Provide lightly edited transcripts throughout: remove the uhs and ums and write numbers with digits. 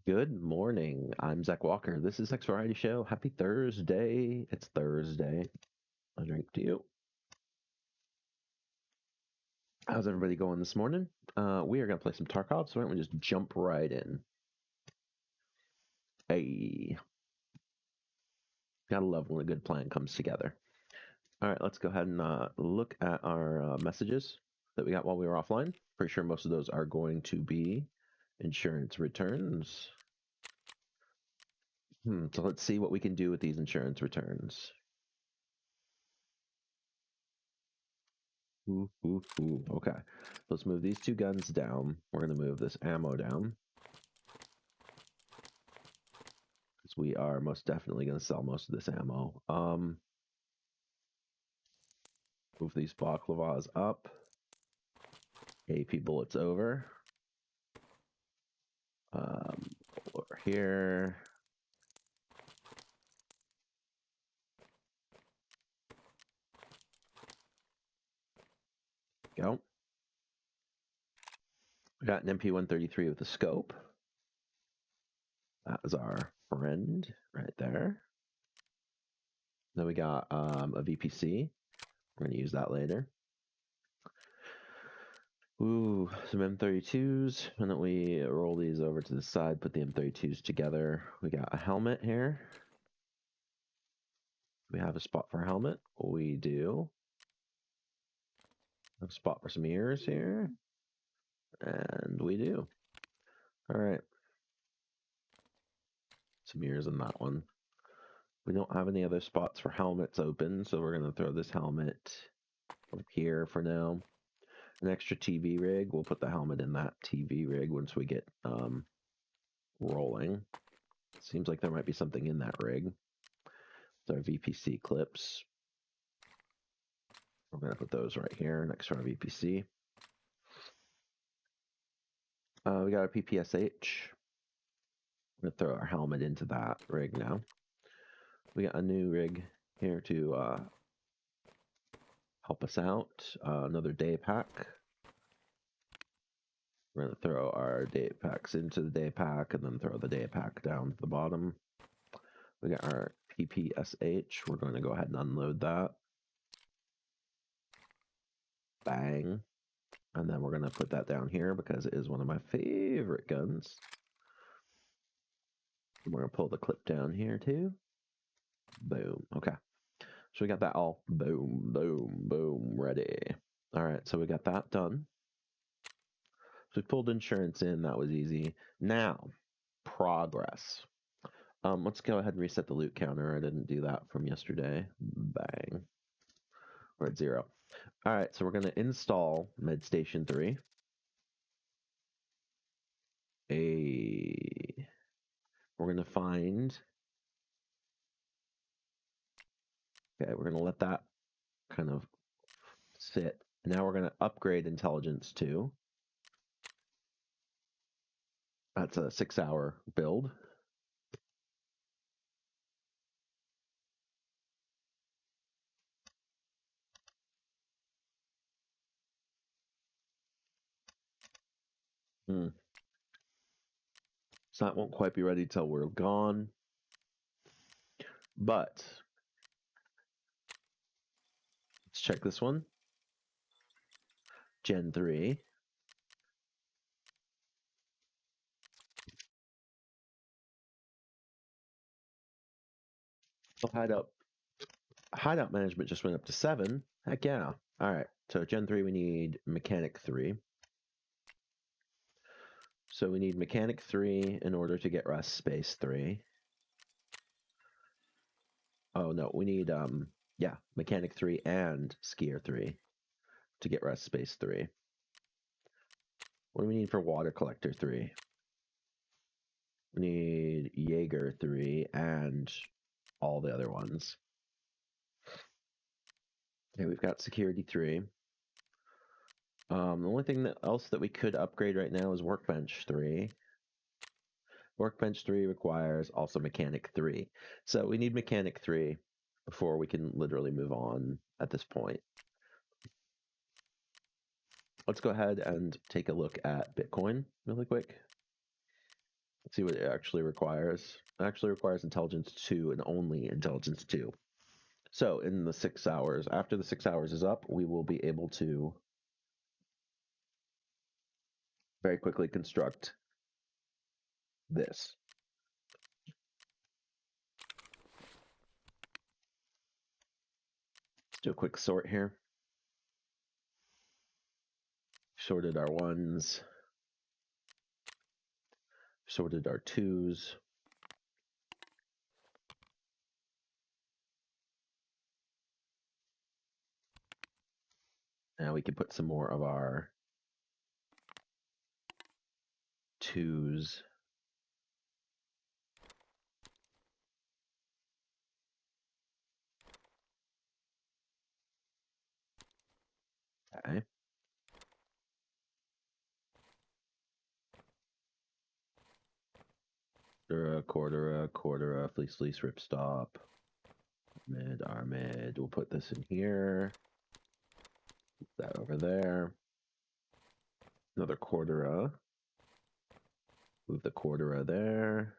Good morning. I'm Zach Walker. This is X Variety Show. Happy Thursday. It's Thursday. A drink to you. How's everybody going this morning? We are going to play some Tarkov, so why don't we just jump right in? Hey. Gotta love when a good plan comes together. All right, let's go ahead and look at our messages that we got while we were offline. Pretty sure most of those are going to be insurance returns. So let's see what we can do with these insurance returns. Okay, let's move these two guns down. We're going to move this ammo down, because we are most definitely going to sell most of this ammo. Move these baklavas up. AP bullets over. Over here. Go. We got an MP133 with a scope. That is our friend right there. Then we got a VPC. We're going to use that later. Ooh, some M32s. And then we roll these over to the side, put the M32s together. We got a helmet here. We have a spot for a helmet. We do. Have a spot for some ears here. And we do. All right. Some ears in that one. We don't have any other spots for helmets open, so we're going to throw this helmet over here for now. An extra TV rig. We'll put the helmet in that TV rig once we get rolling. Seems like there might be something in that rig. It's our VPC clips. We're going to put those right here next to our VPC. We got a PPSH. We're going to throw our helmet into that rig now. We got a new rig here to help us out. Another day pack. We're going to throw our day packs into the day pack and then throw the day pack down to the bottom. We got our PPSH. We're going to go ahead and unload that. Bang. And then we're going to put that down here because it is one of my favorite guns. We're going to pull the clip down here too. Boom. Okay. So we got that all boom, boom, boom, ready. All right. So we got that done. So we pulled insurance in. That was easy. Now, progress. Let's go ahead and reset the loot counter. I didn't do that from yesterday. Bang. We're at 0. All right. So we're going to install MedStation 3. We're going to find... Okay, we're going to let that kind of sit. Now we're going to upgrade intelligence 2. That's a 6-hour build. So that won't quite be ready till we're gone. But let's check this one. Gen 3. Oh, hideout management just went up to 7. Heck yeah. All right. So Gen 3, we need Mechanic 3. So we need Mechanic 3 in order to get Rest Space 3. Oh, no. We need, Mechanic 3 and Skier 3 to get Rest Space 3. What do we need for Water Collector 3? We need Jaeger 3 and all the other ones. Okay, we've got Security 3. The only thing else that we could upgrade right now is Workbench 3. Workbench 3 requires also Mechanic 3. So we need Mechanic 3 before we can literally move on at this point. Let's go ahead and take a look at Bitcoin really quick. Let's see what it actually requires. It actually requires intelligence 2 and only intelligence 2. So in the 6 hours, after the 6 hours is up, we will be able to very quickly construct this. Let's do a quick sort here. Sorted our 1s. Sorted our 2s. Now we can put some more of our 2s. Okay. Quartera, fleece, ripstop. Armid. We'll put this in here. Put that over there. Another quartera. Move the quartera there.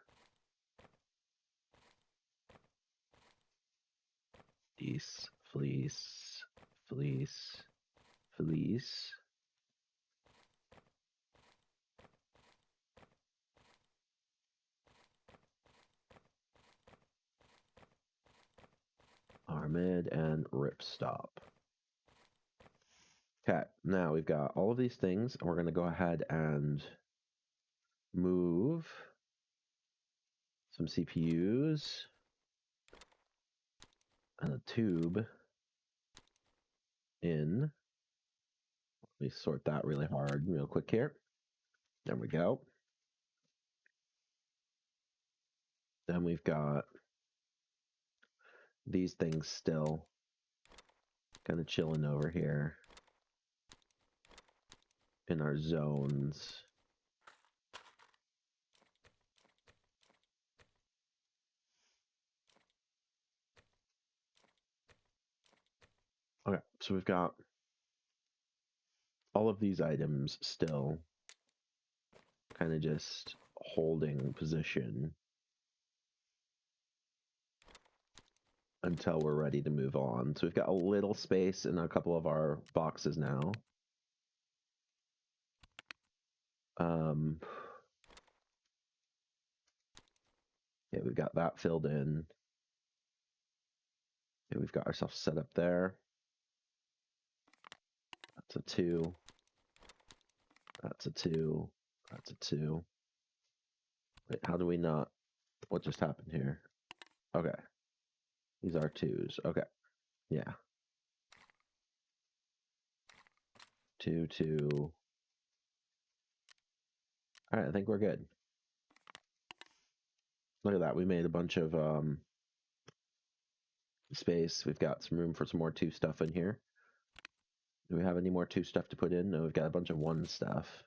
Fleece. Armid and ripstop. Okay, now we've got all of these things, and we're going to go ahead and move some CPUs and a tube in. Let me sort that really hard, real quick here. There we go. Then we've got these things still kind of chilling over here in our zones. Okay, so we've got all of these items still kind of just holding position until we're ready to move on. So we've got a little space in a couple of our boxes now. Yeah, we've got that filled in. Yeah, we've got ourselves set up there. That's a 2. That's a 2. That's a 2. Wait, how do we not? What just happened here? Okay. These are 2s. Okay. Yeah. 2, 2. All right, I think we're good. Look at that. We made a bunch of space. We've got some room for some more 2 stuff in here. Do we have any more 2 stuff to put in? No, we've got a bunch of 1 stuff.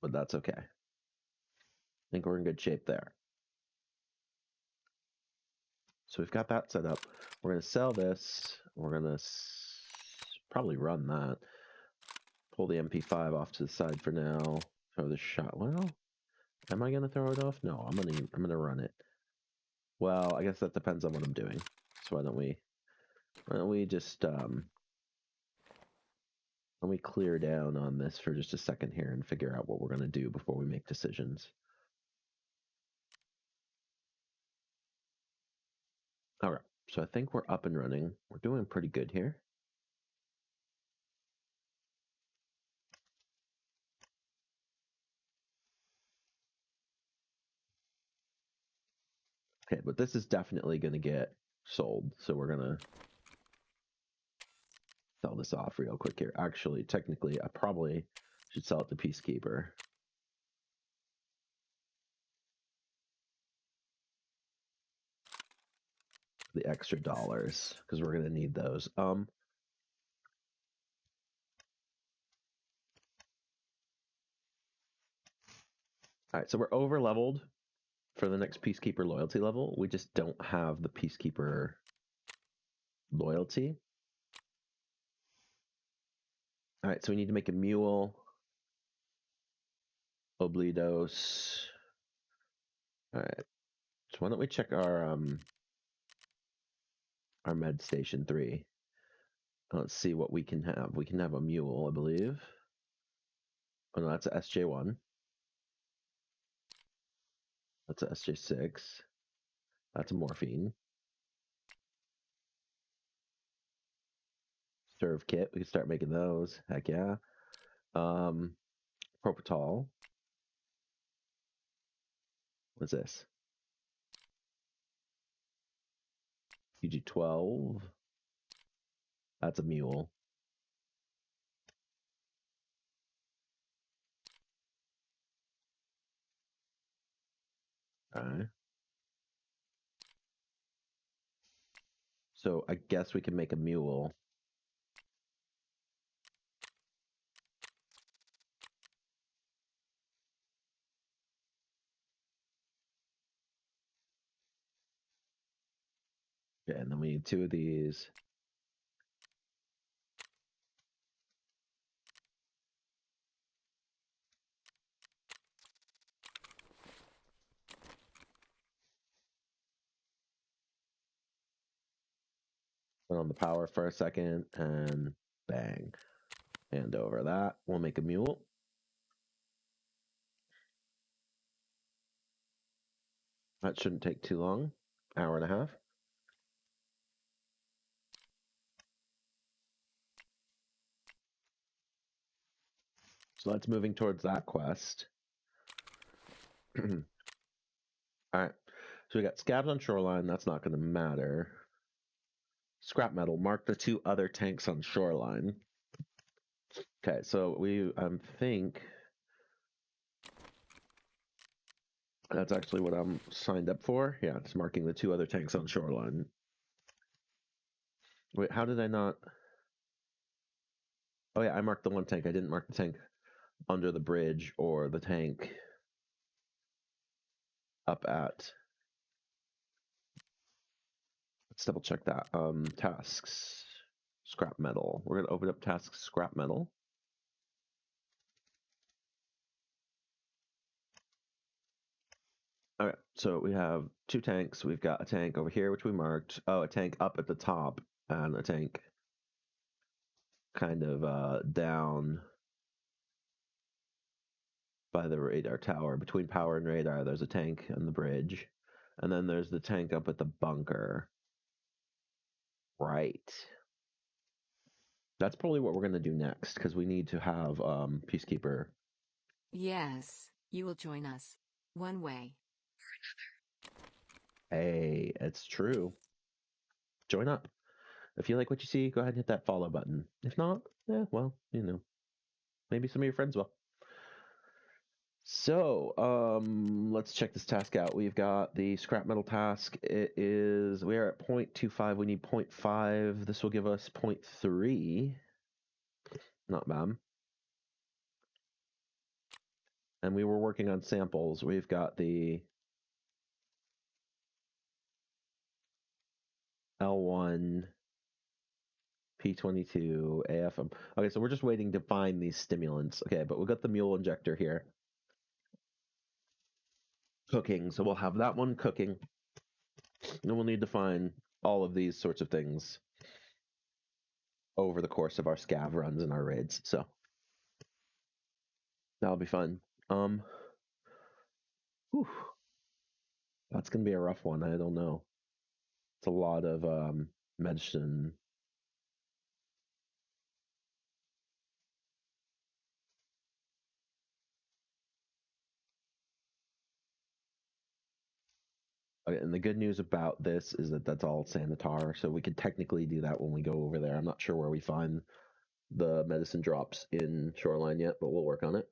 But that's okay. I think we're in good shape there. So we've got that set up. We're going to sell this. We're going to probably run that. Pull the MP5 off to the side for now. Throw the shot. Well, am I going to throw it off? No, I'm going to run it. Well, I guess that depends on what I'm doing. So why don't we just let me clear down on this for just a second here and figure out what we're going to do before we make decisions. All right, so I think we're up and running. We're doing pretty good here. Okay, but this is definitely going to get sold, so we're going to sell this off real quick here. Actually, technically, I probably should sell it to Peacekeeper. The extra dollars, because we're going to need those. All right, so we're over leveled for the next Peacekeeper loyalty level. We just don't have the Peacekeeper loyalty. All right, so we need to make a mule. Oblidos. All right. So why don't we check our med station 3? Let's see what we can have. We can have a mule, I believe. Oh no, that's a SJ1. That's a SJ6. That's a morphine. Serve kit. We can start making those. Heck yeah. Propitol. What's this? UG12. That's a mule. Alright. So I guess we can make a mule. Okay, and then we need 2 of these. Put on the power for a second, and bang. Hand over that. We'll make a mule. That shouldn't take too long. Hour and a half. So that's moving towards that quest. Alright. So we got scabs on shoreline. That's not going to matter. Scrap metal. Mark the 2 other tanks on shoreline. Okay, so we think that's actually what I'm signed up for. Yeah, it's marking the 2 other tanks on shoreline. Wait, how did I not? Oh yeah, I marked the 1 tank. I didn't mark the tank under the bridge or the tank up at. Let's double check that. Tasks. Scrap metal. We're going to open up tasks scrap metal. All right, so we have 2 tanks. We've got a tank over here, which we marked. Oh, a tank up at the top, and a tank kind of down by the radar tower. Between power and radar, there's a tank on the bridge. And then there's the tank up at the bunker. Right. That's probably what we're going to do next, because we need to have Peacekeeper. Yes, you will join us. One way. Hey, it's true. Join up. If you like what you see, go ahead and hit that follow button. If not, well, maybe some of your friends will. So, let's check this task out. We've got the scrap metal task. We are at 0.25. We need 0.5. This will give us 0.3. Not bad. And we were working on samples. We've got the L1, P22, AFM. Okay, so we're just waiting to find these stimulants. Okay, but we've got the mule injector here. Cooking, so we'll have that one cooking. And we'll need to find all of these sorts of things over the course of our scav runs and our raids. So that'll be fun. Whew, that's gonna be a rough one. I don't know. It's a lot of medicine. Okay, and the good news about this is that that's all Sanitar, so we could technically do that when we go over there. I'm not sure where we find the medicine drops in Shoreline yet, but we'll work on it.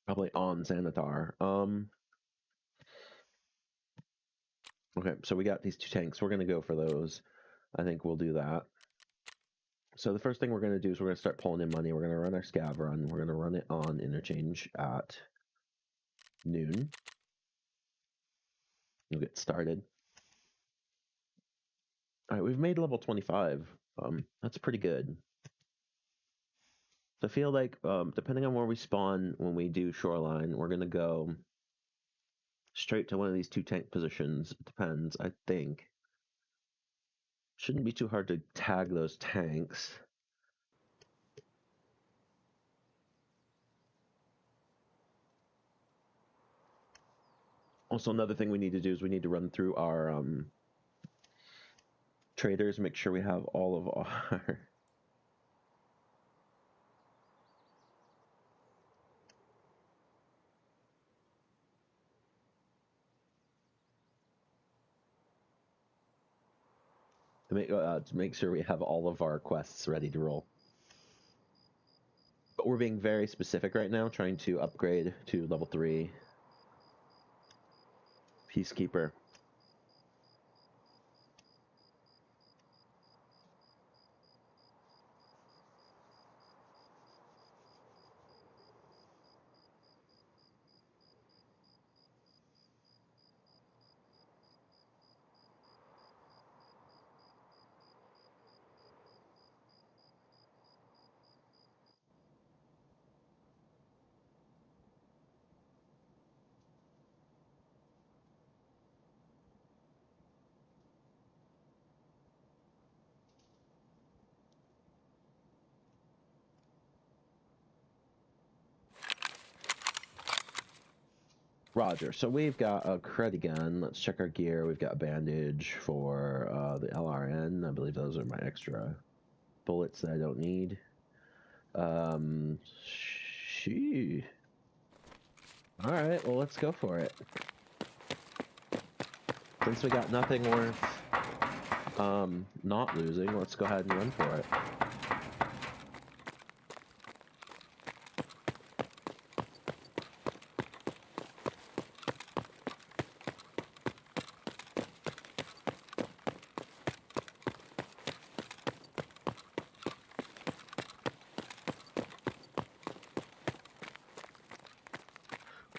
Probably on Sanitar. Okay, so we got these 2 tanks. We're gonna go for those. I think we'll do that. So the first thing we're gonna do is we're gonna start pulling in money. We're gonna run our scav run. We're gonna run it on interchange at noon. We'll get started. All right, we've made level 25. That's pretty good. So I feel like, depending on where we spawn when we do shoreline, we're gonna go straight to one of these 2 tank positions. It depends, I think. Shouldn't be too hard to tag those tanks. Also, another thing we need to do is we need to run through our traders, make sure we have all of our to make sure we have all of our quests ready to roll. But we're being very specific right now, trying to upgrade to level 3 Peacekeeper. Roger. So we've got a credit gun. Let's check our gear. We've got a bandage for the LRN. I believe those are my extra bullets that I don't need. Shee. All right. Well, let's go for it. Since we got nothing worth not losing, let's go ahead and run for it.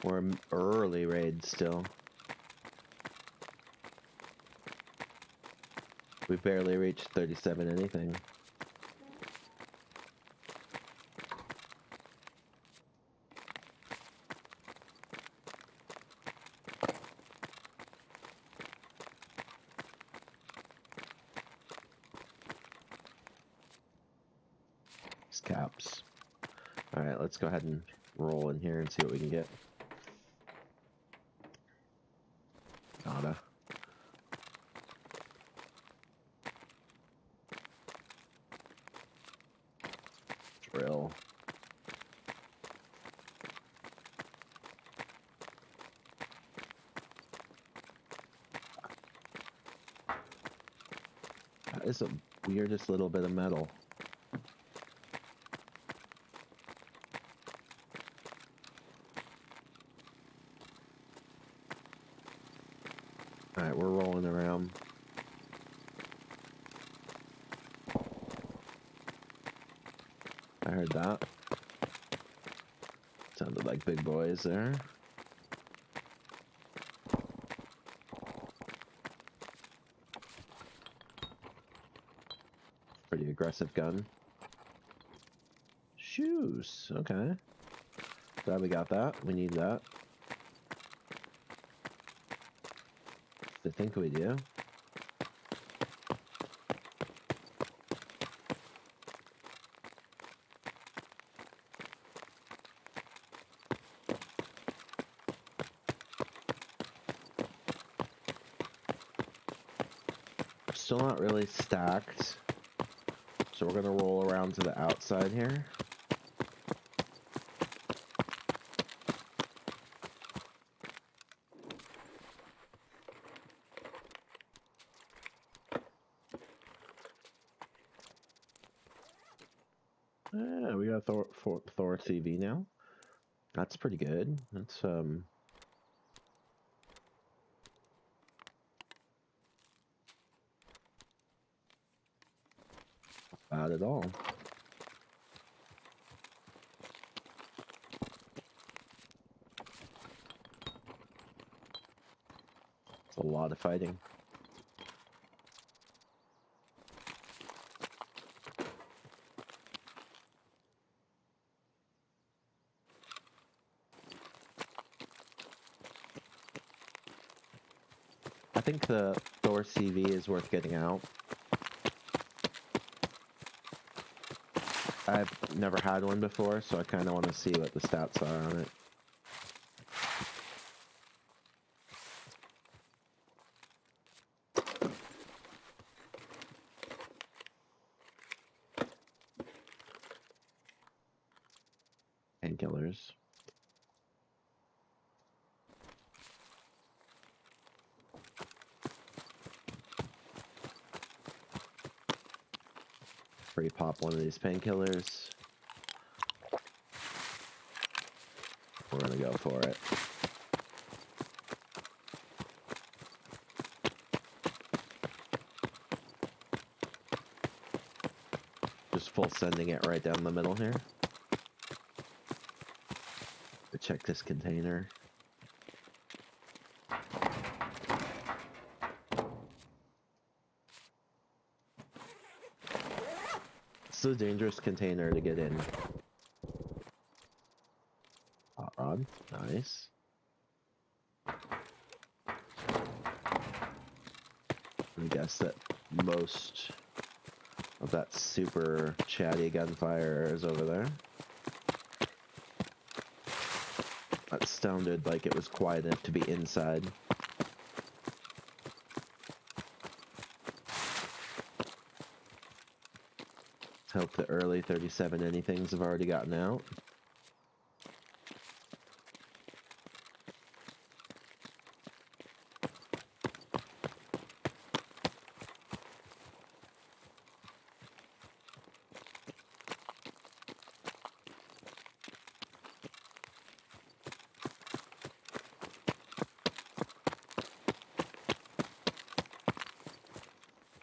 We're an early raid still. We barely reached 37 anything. Caps. All right, let's go ahead and roll in here and see what we can get. Nada. Drill. That is the weirdest little bit of metal. Alright, we're rolling around. I heard that. Sounded like big boys there. Pretty aggressive gun. Shoes. Okay. Glad we got that. We need that. I think we do. Still not really stacked. So we're gonna roll around to the outside here. Yeah, we got Thor CV now. That's pretty good. That's not bad at all. It's a lot of fighting. think the Thor CV is worth getting out. I've never had one before, so I kind of want to see what the stats are on it. Painkillers. Free pop one of these painkillers. We're gonna go for it. Just full sending it right down the middle here. Check this container. It's a dangerous container to get in. Hot rod, nice. I guess that most of that super chatty gunfire is over there. That sounded like it was quiet enough to be inside. Let's hope the early 37 anythings have already gotten out.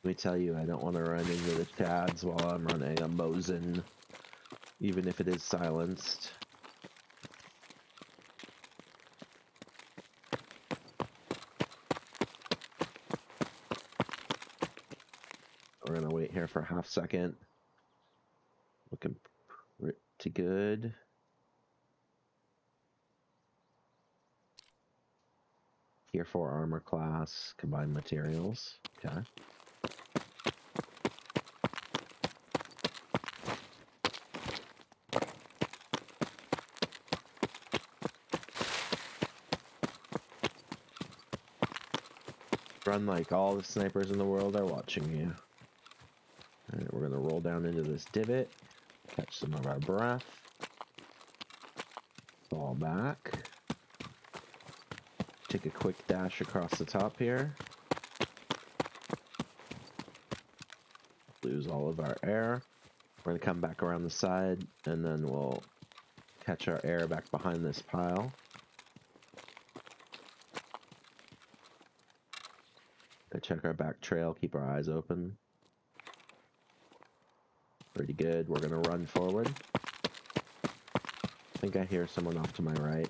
Let me tell you, I don't want to run into the Chads while I'm running a Mosin, even if it is silenced. We're gonna wait here for a half second. Looking pretty good. Tier 4 armor class, combined materials. Okay. Run like all the snipers in the world are watching you. Alright, we're gonna roll down into this divot, catch some of our breath, fall back, take a quick dash across the top here, lose all of our air. We're gonna come back around the side, and then we'll catch our air back behind this pile. Check our back trail, keep our eyes open. Pretty good. We're gonna run forward. I think I hear someone off to my right.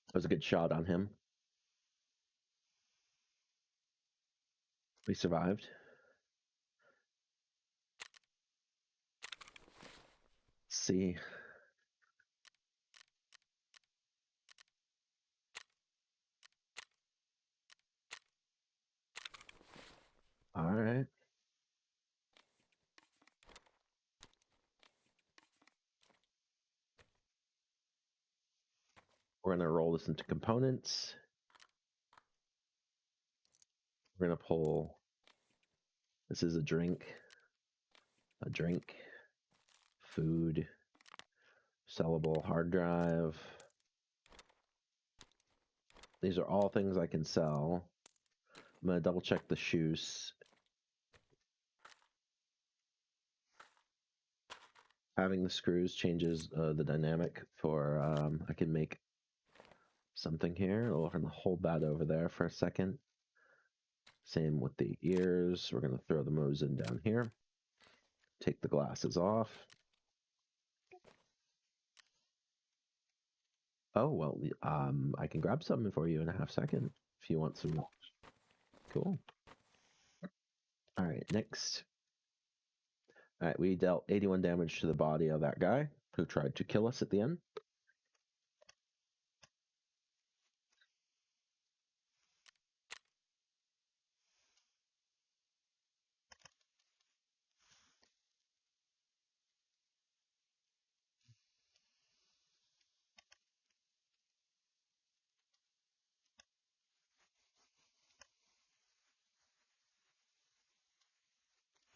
That was a good shot on him. We survived. Let's see. All right. We're gonna roll this into components. We're gonna pull. This is a drink, food, sellable hard drive. These are all things I can sell. I'm gonna double check the shoes. Having the screws changes the dynamic for, I can make something here. We're gonna hold that over there for a second. Same with the ears. We're going to throw the Mosin down here. Take the glasses off. Oh, well, I can grab some for you in a half second if you want some. Cool. All right, next. All right, we dealt 81 damage to the body of that guy who tried to kill us at the end.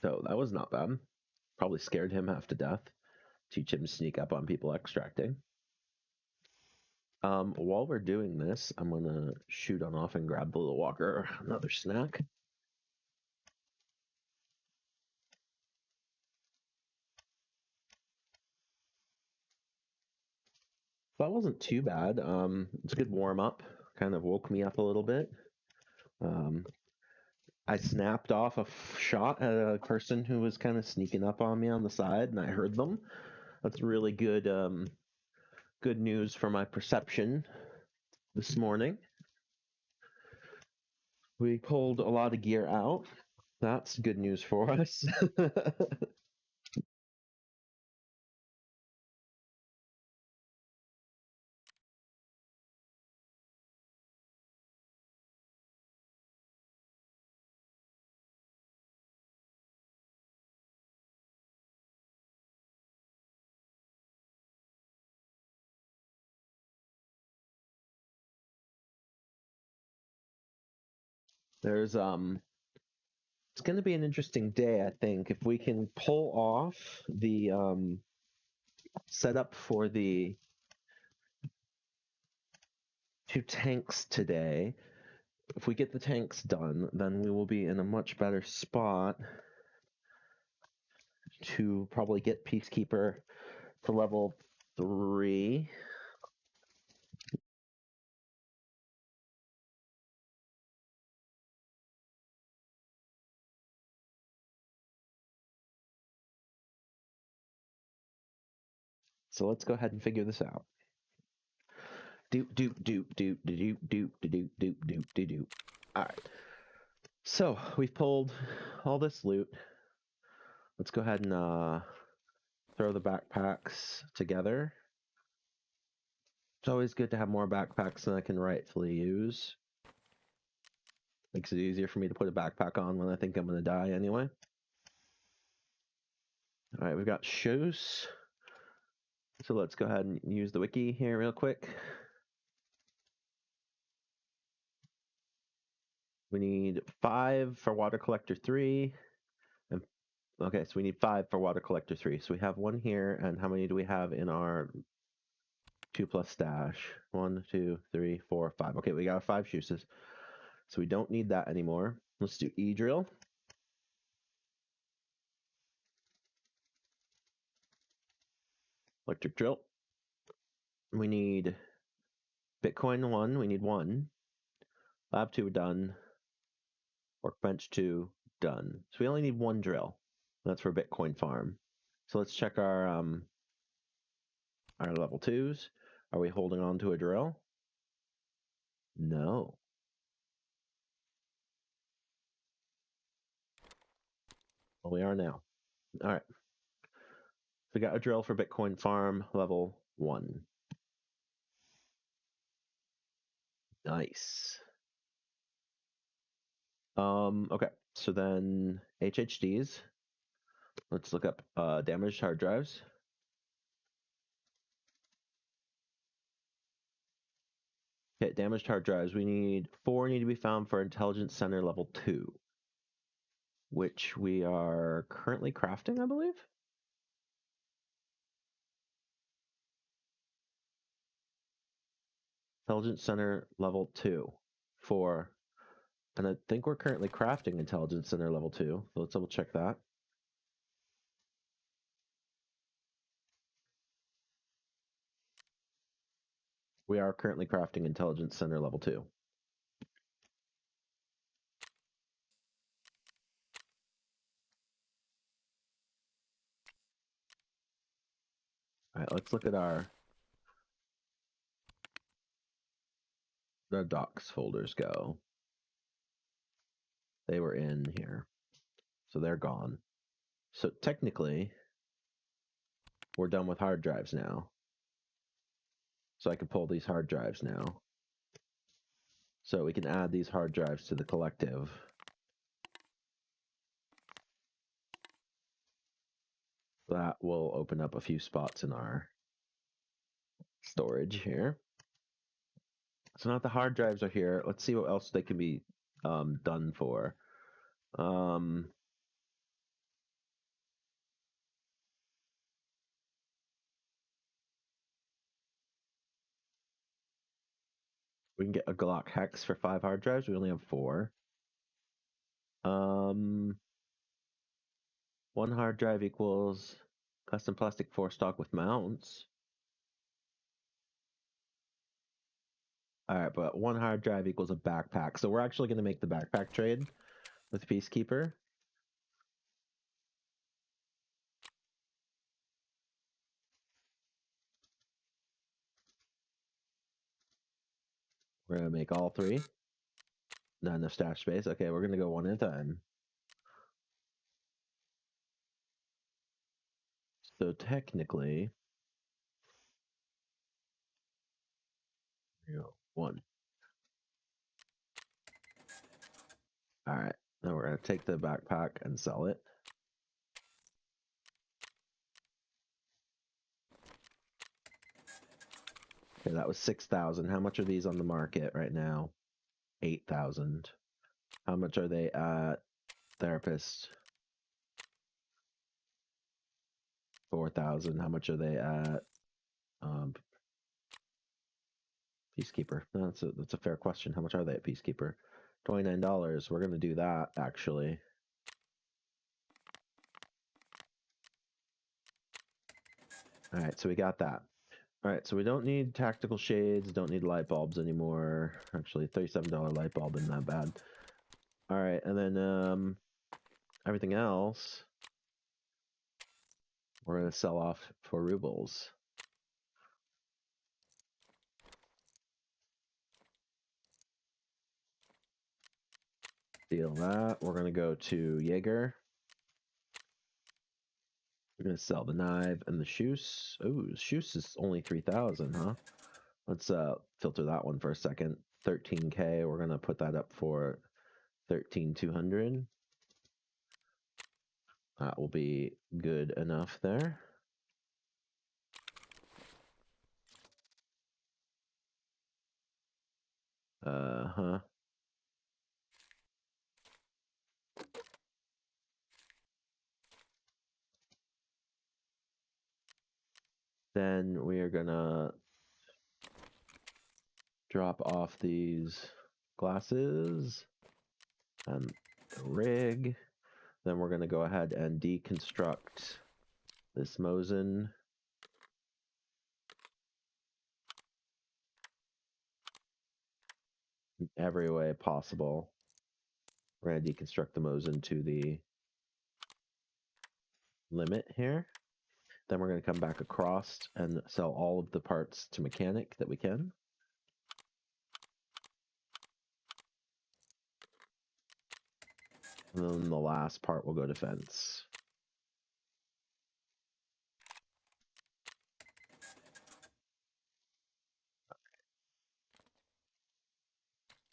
So that was not bad. Probably scared him half to death. Teach him to sneak up on people extracting. While we're doing this, I'm gonna shoot on off and grab the little walker another snack. That wasn't too bad. It's a good warm up. Kind of woke me up a little bit. I snapped off a shot at a person who was kind of sneaking up on me on the side, and I heard them. That's really good. Good news for my perception this morning. We pulled a lot of gear out. That's good news for us. There's it's going to be an interesting day, I think, if we can pull off the setup for the 2 tanks today. If we get the tanks done, then we will be in a much better spot to probably get Peacekeeper to level 3. So let's go ahead and figure this out. All right. So we've pulled all this loot. Let's go ahead and throw the backpacks together. It's always good to have more backpacks than I can rightfully use. Makes it easier for me to put a backpack on when I think I'm going to die anyway. All right, we've got shoes. So let's go ahead and use the wiki here real quick. We need 5 for water collector 3. And, okay, so we need 5 for water collector 3. So we have 1 here, and how many do we have in our 2+ stash? 1, 2, 3, 4, 5. Okay, we got 5 fuses. So we don't need that anymore. Let's do E-drill. Electric drill. We need Bitcoin 1. We need 1. Lab 2 done. Workbench 2 done. So we only need 1 drill. That's for Bitcoin farm. So let's check our level 2s. Are we holding on to a drill? No. Well, we are now. All right. We got a drill for Bitcoin farm level 1. Nice. Okay. So then HHDs. Let's look up damaged hard drives. Okay, damaged hard drives. We need 4 need to be found for Intelligence Center level 2, which we are currently crafting, I believe. Intelligence Center level 2 for, and I think we're currently crafting Intelligence Center level 2. So let's double check that. We are currently crafting Intelligence Center level 2. let's look at the docs folders go. They were in here. So they're gone. So technically, we're done with hard drives now. So I can pull these hard drives now. So we can add these hard drives to the collective. That will open up a few spots in our storage here. So now that the hard drives are here, let's see what else they can be done for. We can get a Glock hex for 5 hard drives. We only have 4. 1 hard drive equals custom plastic 4 stock with mounts. All right, but 1 hard drive equals a backpack. So we're actually going to make the backpack trade with Peacekeeper. We're going to make all 3. Not enough stash space. Okay, we're going to go one at a time. So technically, here we go. 1. All right, now we're going to take the backpack and sell it. Okay, that was 6,000. How much are these on the market right now? 8,000. How much are they at Therapist? 4,000. How much are they at Peacekeeper? No, that's a fair question. How much are they at Peacekeeper? $29. We're going to do that, actually. All right, so we got that. All right, so we don't need tactical shades, don't need light bulbs anymore. Actually, $37 light bulb isn't that bad. All right, and then everything else we're going to sell off for rubles. Deal that. We're going to go to Jaeger. We're going to sell the knife and the shoes. Oh, shoes is only 3,000, huh? Let's filter that one for a second. 13K. We're going to put that up for 13,200. That will be good enough there. Uh-huh. Then we are gonna drop off these glasses and the rig. Then we're gonna go ahead and deconstruct this Mosin. In every way possible. We're gonna deconstruct the Mosin to the limit here. Then we're going to come back across and sell all of the parts to mechanic that we can. And then the last part will go to fence.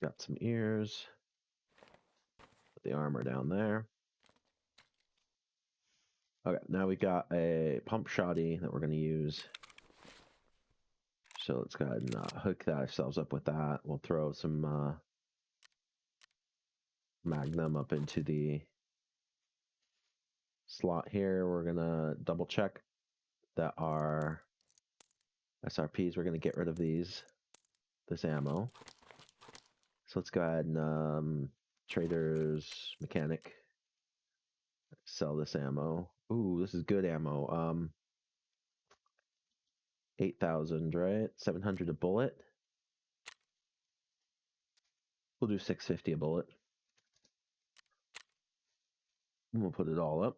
Got some ears. Put the armor down there. Okay, now we got a pump shoddy that we're going to use. So let's go ahead and hook that ourselves up with that. We'll throw some magnum up into the slot here. We're going to double check that our SRPs, we're going to get rid of this ammo. So let's go ahead and traders mechanic sell this ammo. Ooh, this is good ammo. 8,000, right? 700 a bullet. We'll do 650 a bullet. And we'll put it all up.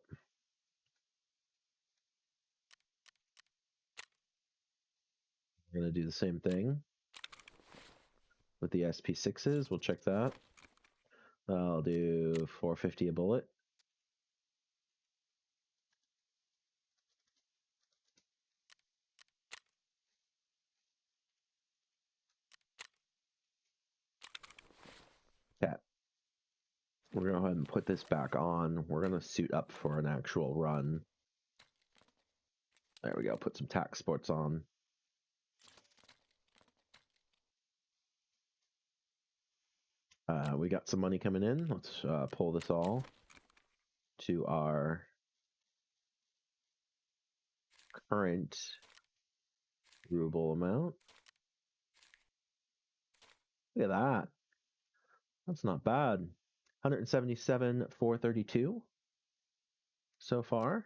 We're going to do the same thing with the SP6s. We'll check that. I'll do 450 a bullet. Okay. We're going to go ahead and put this back on. We're going to suit up for an actual run. There we go. Put some tack sports on. We got some money coming in. Let's pull this all to our current ruble amount. Look at that. That's not bad. 177,432 so far.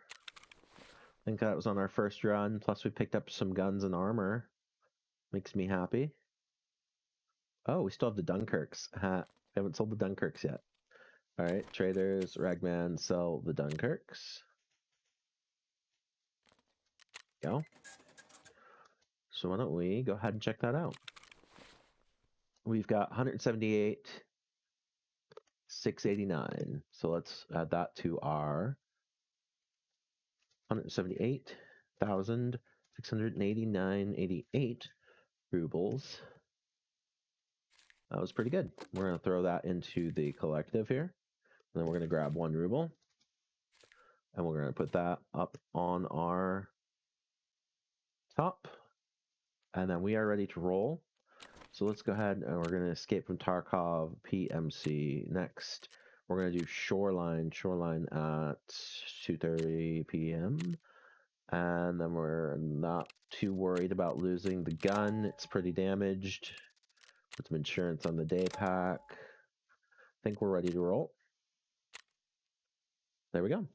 I think that was on our first run. Plus we picked up some guns and armor. Makes me happy. Oh, we still have the Dunkirks. We haven't sold the Dunkirks yet. All right, traders, Ragman, sell the Dunkirks. Go. So why don't we go ahead and check that out? We've got 178,689. So let's add that to our 178,689.88 rubles. That was pretty good. We're going to throw that into the collective here. And then we're going to grab 1 ruble. And we're going to put that up on our top. And then we are ready to roll. So let's go ahead and we're going to escape from Tarkov PMC. Next, we're going to do Shoreline at 2:30 p.m. And then we're not too worried about losing the gun. It's pretty damaged. Put some insurance on the day pack. I think we're ready to roll. There we go.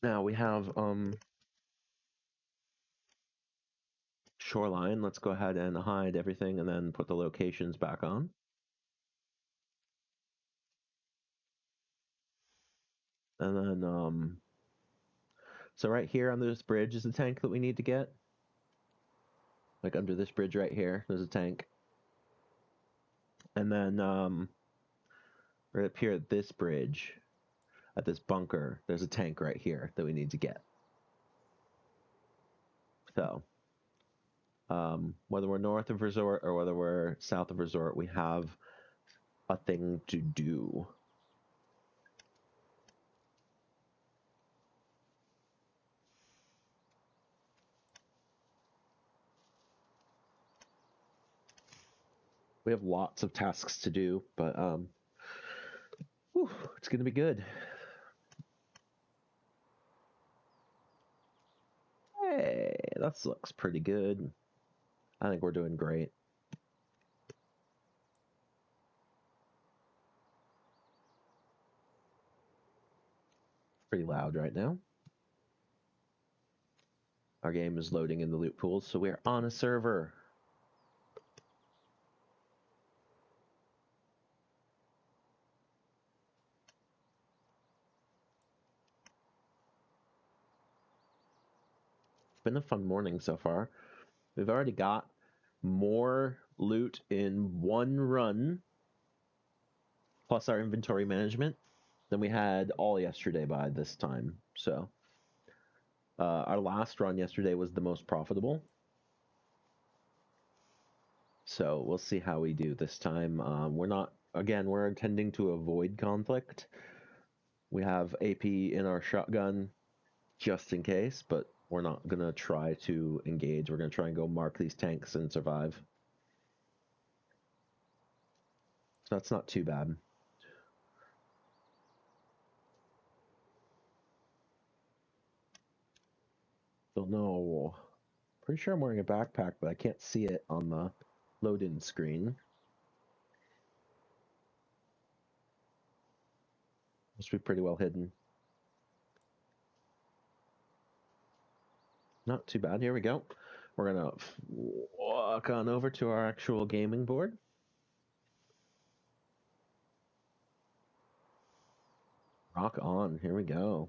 Now we have Shoreline. Let's go ahead and hide everything and then put the locations back on. And then so right here under this bridge is the tank that we need to get. Like under this bridge right here, there's a tank. And then right up here at this bridge, at this bunker, there's a tank right here that we need to get. So whether we're north of Resort or whether we're south of Resort, we have a thing to do. We have lots of tasks to do, but whew, it's going to be good. Hey, that looks pretty good. I think we're doing great. Pretty loud right now. Our game is loading in the loot pools, so we're on a server. It's been a fun morning so far. We've already got more loot in one run, plus our inventory management, than we had all yesterday by this time. So our last run yesterday was the most profitable. So we'll see how we do this time. We're intending to avoid conflict. We have AP in our shotgun just in case, but we're not going to try to engage. We're going to try and go mark these tanks and survive. So that's not too bad. Don't know. Pretty sure I'm wearing a backpack, but I can't see it on the load-in screen. Must be pretty well hidden. Not too bad. Here we go. We're going to walk on over to our actual gaming board. Rock on. Here we go.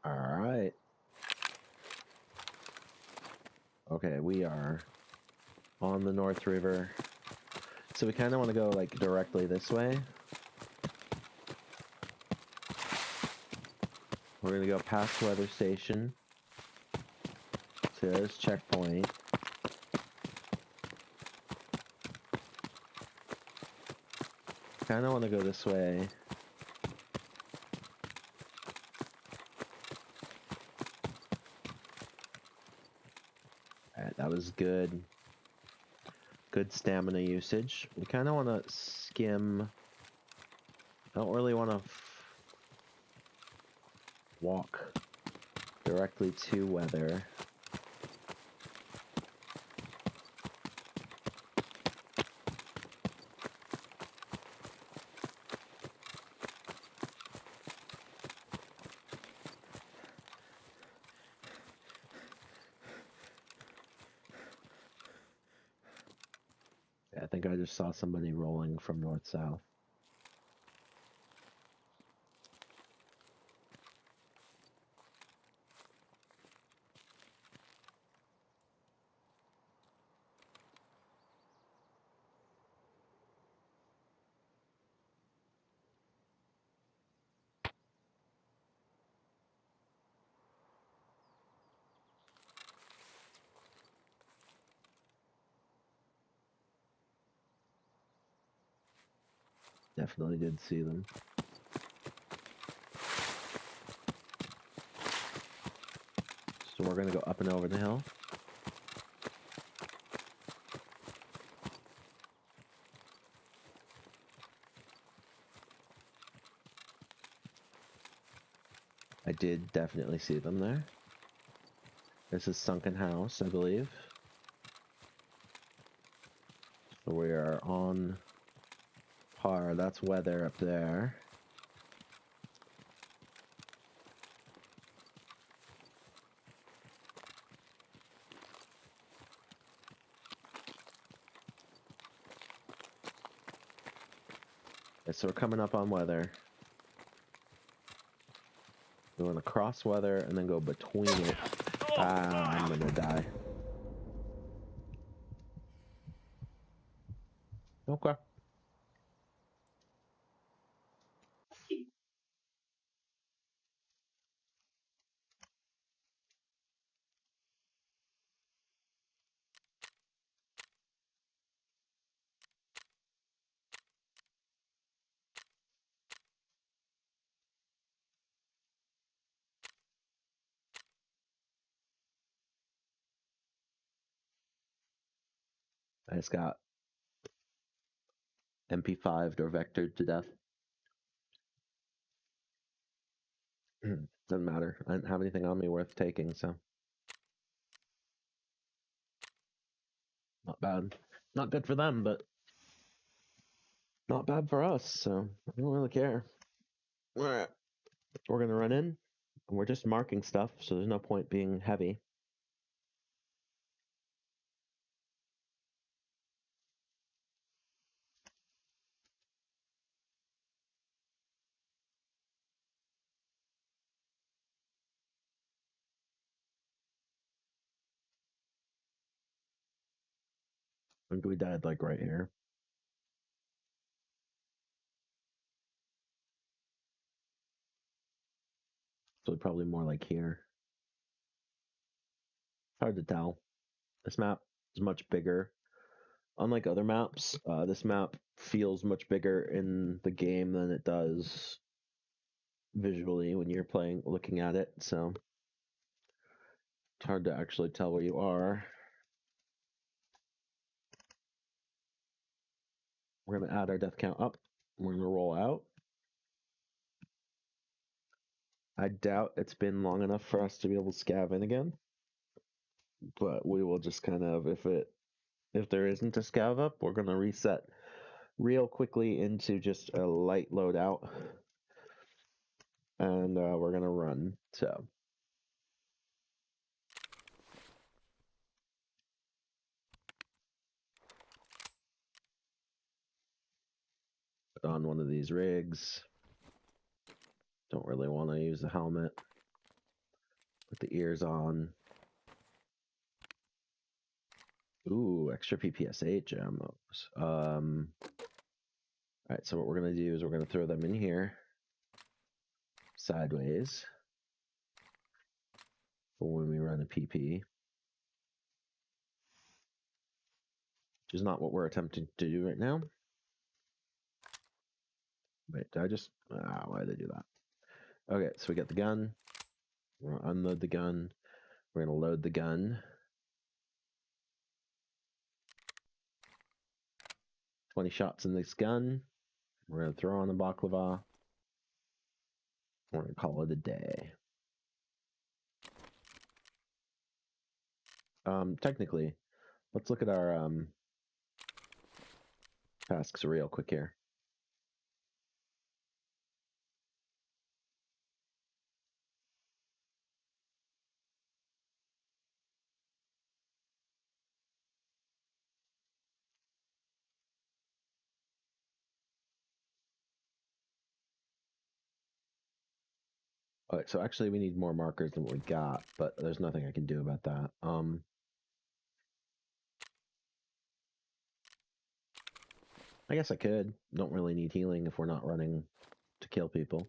All right. Okay, we are on the North River. So we kind of want to go like directly this way. We're going to go past weather station to this checkpoint. Kind of want to go this way. All right, that was good. Good stamina usage. We kind of want to skim. I don't really want to walk directly to weather. I think I just saw somebody rolling from north-south. Definitely did see them. So we're going to go up and over the hill. I did definitely see them there. This is Sunken House, I believe. So we are on par. That's weather up there. Okay, so we're coming up on weather. We want to cross weather and then go between it. Ah, I'm gonna die. Okay. I just got MP5'd or vectored to death. Doesn't matter. I didn't have anything on me worth taking, so. Not bad. Not good for them, but not bad for us, so I don't really care. Alright. We're gonna run in. We're just marking stuff, so there's no point being heavy. I think we died like right here. So probably more like here. Hard to tell. This map is much bigger. Unlike other maps, this map feels much bigger in the game than it does visually when you're looking at it. So it's hard to actually tell where you are. We're gonna add our death count up. We're gonna roll out. I doubt it's been long enough for us to be able to scav in again, but we will just kind of, if there isn't a scav up, we're gonna reset real quickly into just a light loadout, and we're gonna run. So put on one of these rigs. Don't really want to use the helmet. Put the ears on. Ooh, extra PPSH ammos. Alright, so what we're going to do is we're going to throw them in here. Sideways. For when we run a PP. Which is not what we're attempting to do right now. Wait, did I just... why did I do that? Okay, so we got the gun. We're going to unload the gun. We're going to load the gun. 20 shots in this gun. We're going to throw on the baklava. We're going to call it a day. Technically, let's look at our tasks real quick here. Alright, so actually we need more markers than what we got, but there's nothing I can do about that. I guess I could. Don't really need healing if we're not running to kill people.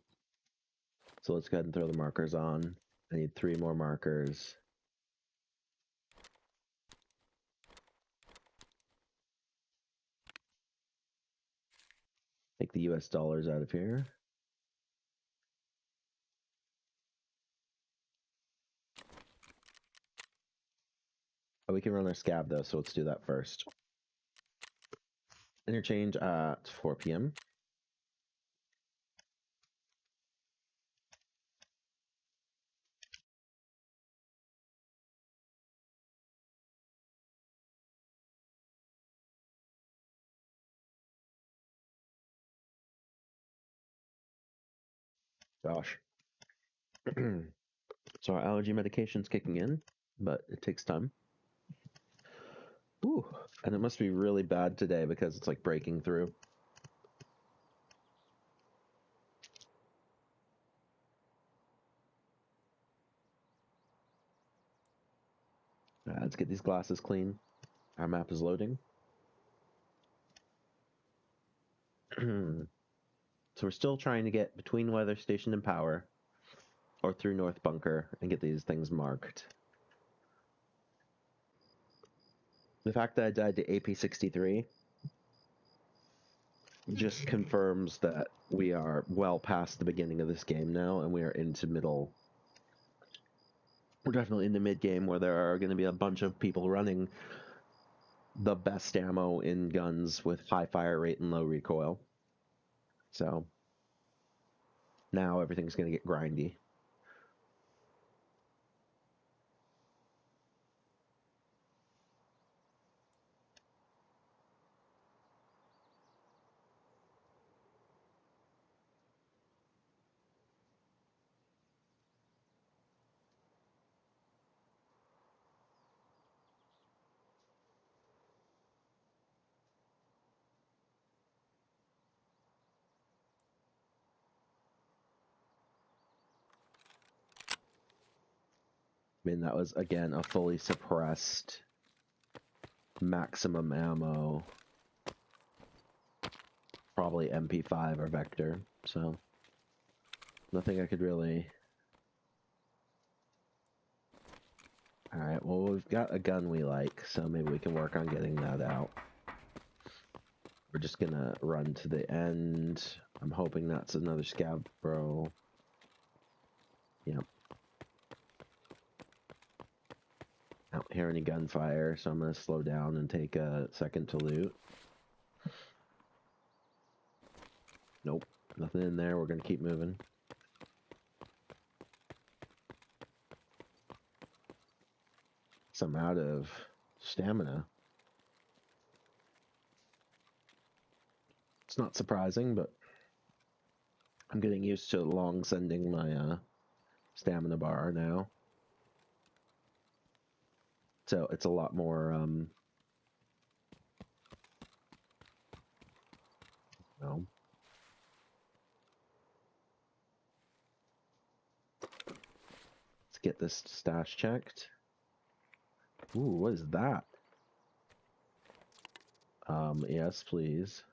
So let's go ahead and throw the markers on. I need 3 more markers. Take the US dollars out of here. Oh, we can run our scab though, so let's do that first. Interchange at 4 p.m. Gosh. So our allergy medication's kicking in, but it takes time. Ooh, and it must be really bad today because it's like breaking through. Let's get these glasses clean. Our map is loading. So we're still trying to get between weather station and power, or through North Bunker, and get these things marked. The fact that I died to AP63 just confirms that we are well past the beginning of this game now, and we are into middle. We're definitely in the mid game where there are going to be a bunch of people running the best ammo in guns with high fire rate and low recoil. So now everything's going to get grindy. I mean, that was, again, a fully suppressed maximum ammo. Probably MP5 or Vector, so nothing I could really... Alright, well, we've got a gun we like, so maybe we can work on getting that out. We're just gonna run to the end. I'm hoping that's another scab bro. Yep. I don't hear any gunfire, so I'm gonna slow down and take a second to loot. Nope, nothing in there. We're gonna keep moving. So I'm out of stamina. It's not surprising, but I'm getting used to long sending my stamina bar now. So it's a lot more, no. Let's get this stash checked. Ooh, what is that? Yes, please.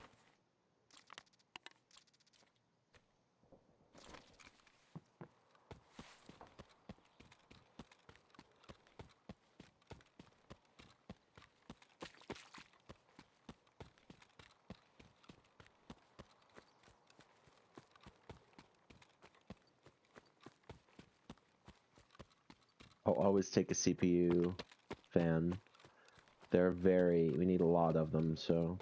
I'll always take a CPU fan. We need a lot of them, so.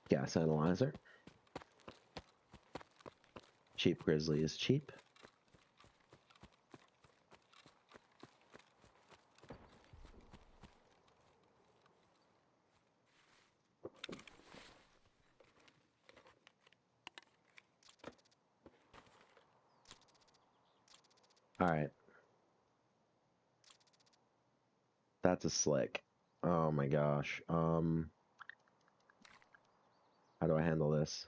Gas analyzer. Cheap Grizzly is cheap. Alright. That's a slick. Oh my gosh. How do I handle this?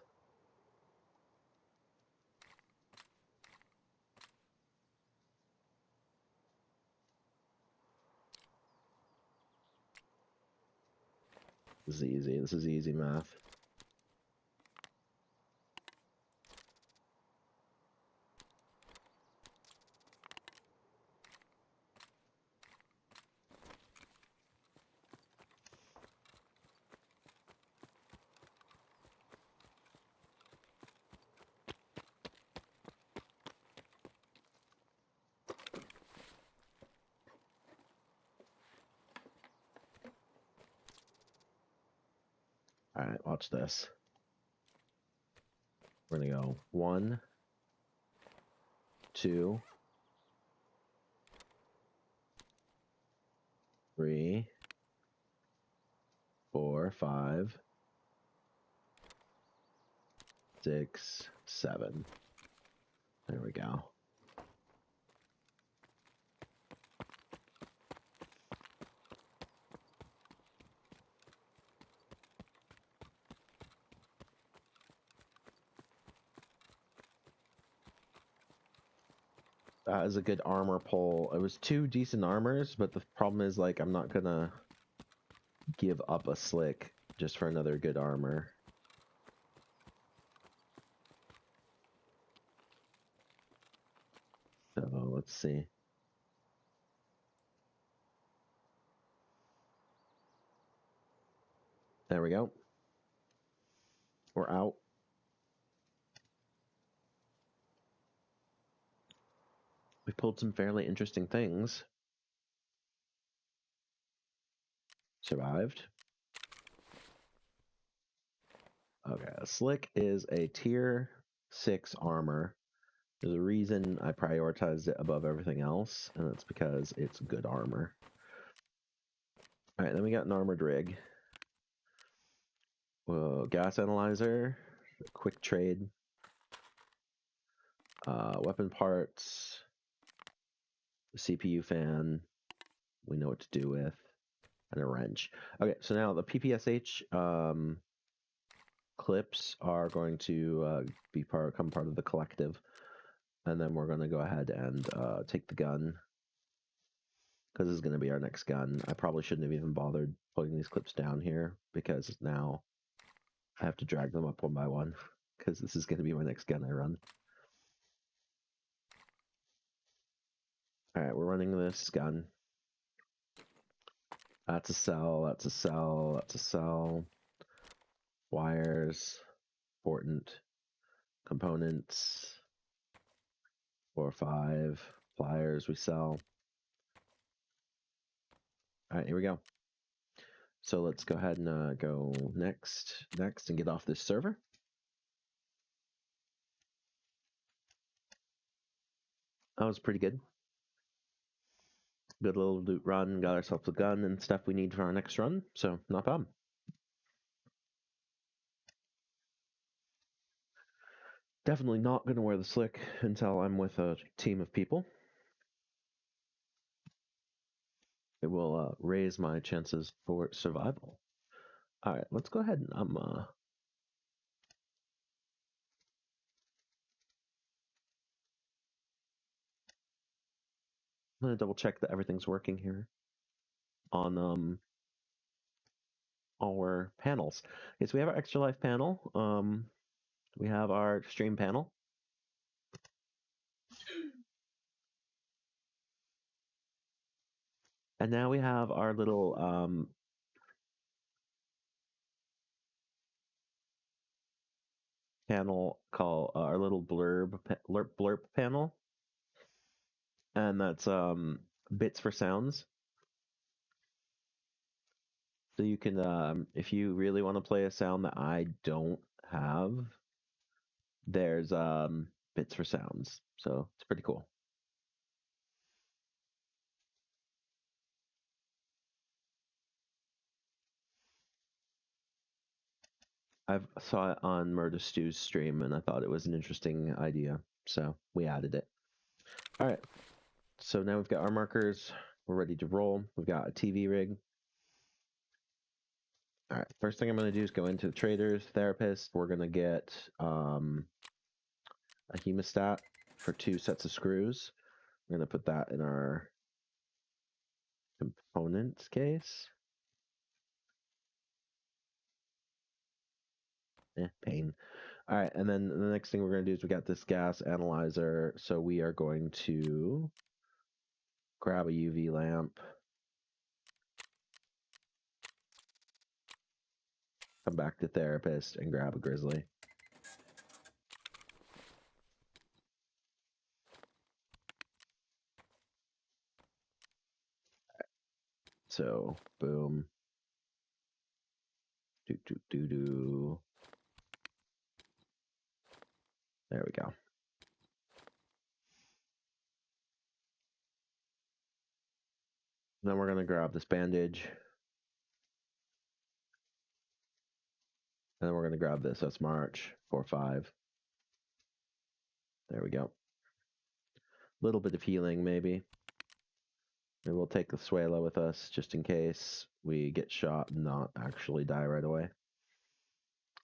This is easy. This is easy math. Alright, watch this. We're gonna go 1, 2, 3, 4, 5, 6, 7. There we go. That is a good armor pull. It was 2 decent armors, but the problem is, like, I'm not gonna give up a slick just for another good armor. So, let's see. There we go. We're out. We pulled some fairly interesting things. Survived. Okay, a slick is a tier 6 armor. There's a reason I prioritized it above everything else, and that's because it's good armor. Alright, then we got an armored rig. Whoa, gas analyzer, quick trade, weapon parts, CPU fan, we know what to do with, and a wrench. Okay, so now the PPSH clips are going to become part of the collective, and then we're going to go ahead and take the gun, because this is going to be our next gun. I probably shouldn't have even bothered putting these clips down here, because now I have to drag them up one by one, because this is going to be my next gun I run. Alright, we're running this gun. That's a cell, that's a cell, that's a cell. Wires, important. Components. 4 or 5. Pliers we sell. Alright, here we go. So let's go ahead and go next, and get off this server. That was pretty good. Good little loot run, got ourselves a gun and stuff we need for our next run, so not bad. Definitely not going to wear the slick until I'm with a team of people. It will raise my chances for survival. All right, let's go ahead and I'm going to double check that everything's working here on our panels. Okay, so we have our extra life panel. We have our stream panel. And now we have our little panel called our little blurb panel, and that's bits for sounds. So you can, if you really want to play a sound that I don't have, there's bits for sounds. So it's pretty cool. I saw it on Murder Stew's stream, and I thought it was an interesting idea, so we added it. All right, so now we've got our markers. We're ready to roll. We've got a TV rig. All right, first thing I'm going to do is go into the traders, therapist. We're going to get a hemostat for 2 sets of screws. I'm going to put that in our components case. Pain. All right, and then the next thing we're going to do is we got this gas analyzer. So we are going to grab a UV lamp, come back to therapist, and grab a grizzly. So boom. Do. There we go. Then we're going to grab this bandage. And then we're going to grab this. That's March 4-5. There we go. A little bit of healing, maybe. And we'll take the Suelo with us just in case we get shot and not actually die right away.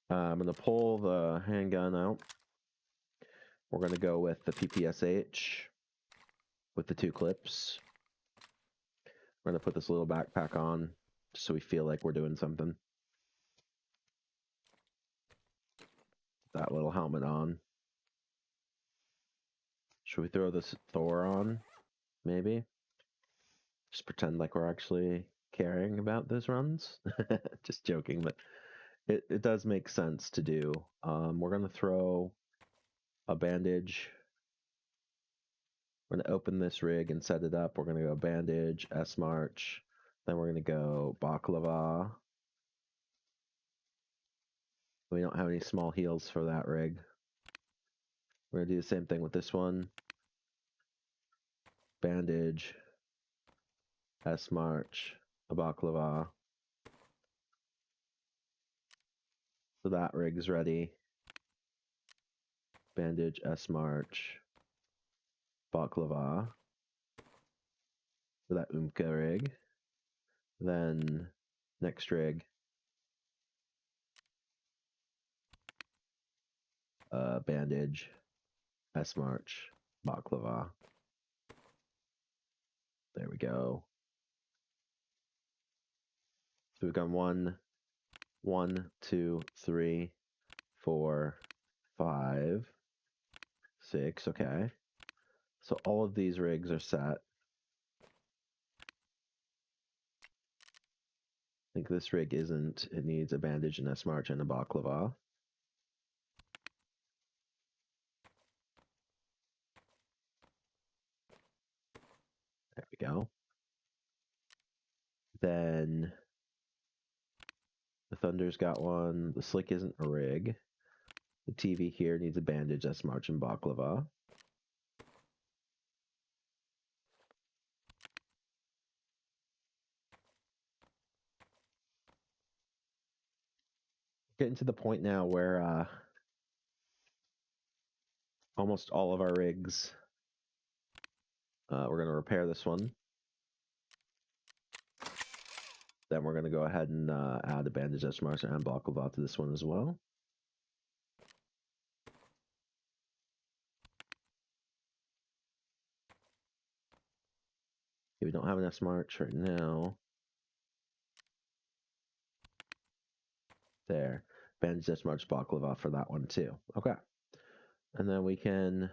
I'm going to pull the handgun out. We're going to go with the PPSH with the 2 clips. We're going to put this little backpack on just so we feel like we're doing something. That little helmet on. Should we throw this Thor on? Maybe? Just pretend like we're actually caring about those runs. Just joking, but it does make sense to do. We're going to throw a bandage. We're going to open this rig and set it up. We're going to go bandage, S-March. Then we're going to go baklava. We don't have any small heals for that rig. We're going to do the same thing with this one. Bandage, S-March, a baklava. So that rig's ready. Bandage, S-March, baklava. So that Umka rig. Then next rig. Bandage, S-March, baklava. There we go. So we've got 1, 2, 3, 4, 5, 6. Okay. So all of these rigs are set. I think this rig isn't. It needs a bandage, an S-March, and a baklava. There we go. Then the Thunder's got one. The Slick isn't a rig. The TV here needs a bandage, S-March, and baklava. Getting to the point now where almost all of our rigs. We're going to repair this one. Then we're going to go ahead and add a bandage Eshmaster and Baklava to this one as well. We don't have enough smarts right now. There. Bandage Eshmaster Baklava for that one too. Okay. And then we can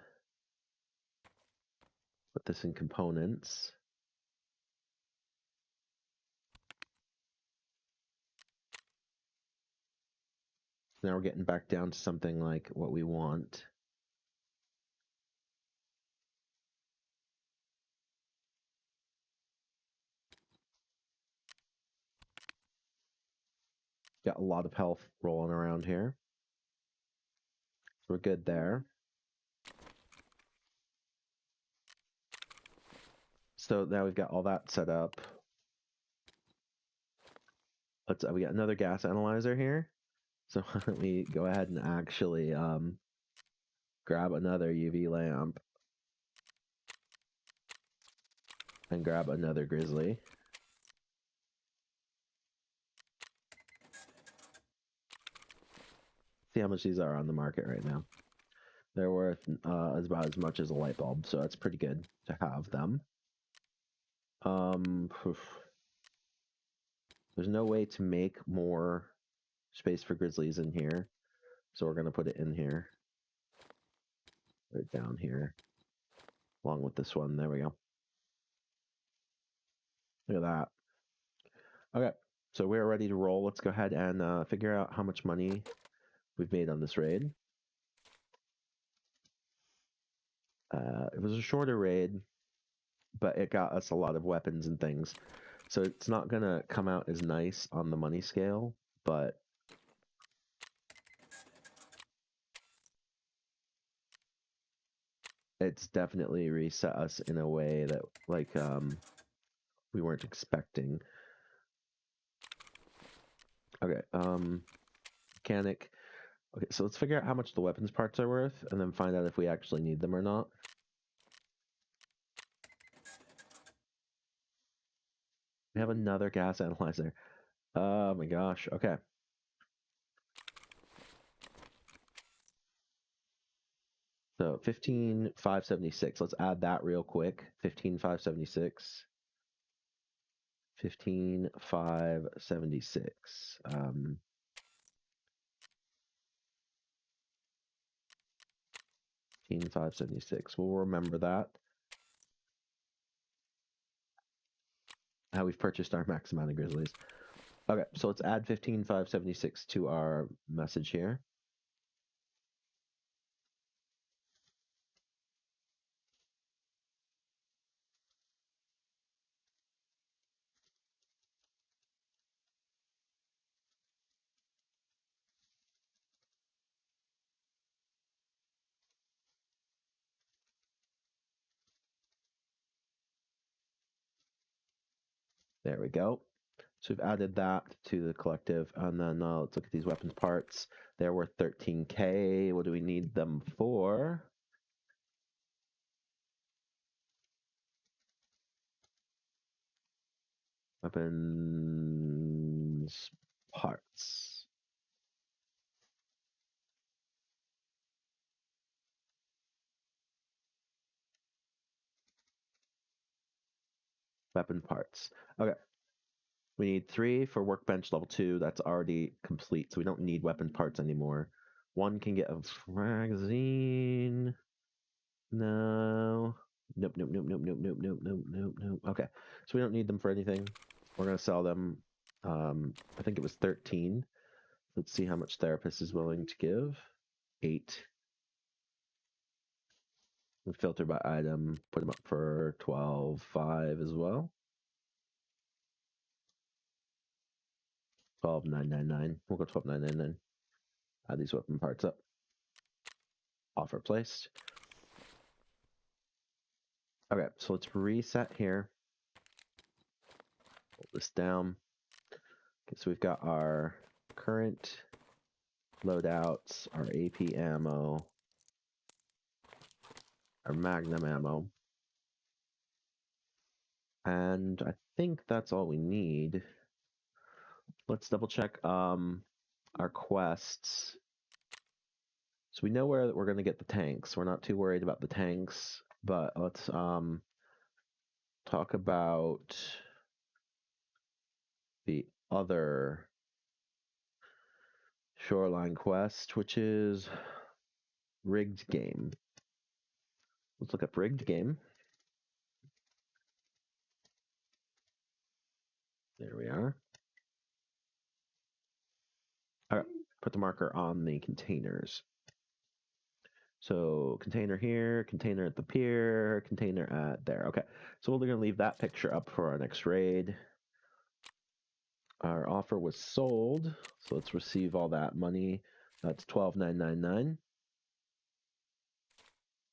put this in components. Now we're getting back down to something like what we want. Got a lot of health rolling around here. So we're good there. So now we've got all that set up. We got another gas analyzer here. So why don't we go ahead and actually grab another UV lamp and grab another grizzly. See how much these are on the market right now. They're worth about as much as a light bulb, so that's pretty good to have them. There's no way to make more space for grizzlies in here, so we're going to put it in here. Put it down here, along with this one. There we go. Look at that. Okay, so we're ready to roll. Let's go ahead and figure out how much money we've made on this raid. It was a shorter raid, but it got us a lot of weapons and things. So it's not going to come out as nice on the money scale, but it's definitely reset us in a way that, like, we weren't expecting. Okay, mechanic. Okay, so let's figure out how much the weapons parts are worth, and then find out if we actually need them or not. We have another gas analyzer. Oh my gosh, okay. So 15,576. Let's add that real quick. 15,576. 15,576. 15,576. We'll remember that. How we've purchased our max amount of grizzlies. Okay, so let's add 15,576 to our message here. There we go. So we've added that to the collective, and then let's look at these weapons parts. They're worth 13K. What do we need them for? Weapons parts. Weapon parts. Okay. We need 3 for workbench level 2. That's already complete, so we don't need weapon parts anymore. 1 can get a magazine. No. Nope, nope, nope, nope, nope, nope, nope, nope, nope, nope. Okay. So we don't need them for anything. We're going to sell them. I think it was 13. Let's see how much Therapist is willing to give. 8. We filter by item. Put them up for 12.5 as well. 12,999. We'll go 12,999. Add these weapon parts up. Offer placed. Okay, so let's reset here. Hold this down. Okay, so we've got our current loadouts, our AP ammo, our magnum ammo. And I think that's all we need. Let's double check our quests. So we know where we're going to get the tanks. We're not too worried about the tanks, but let's talk about the other shoreline quest, which is rigged game. Let's look up rigged game. There we are. All right, put the marker on the containers. So container here, container at the pier, container at there. Okay, so we're going to leave that picture up for our next raid. Our offer was sold, so let's receive all that money. That's 12,999.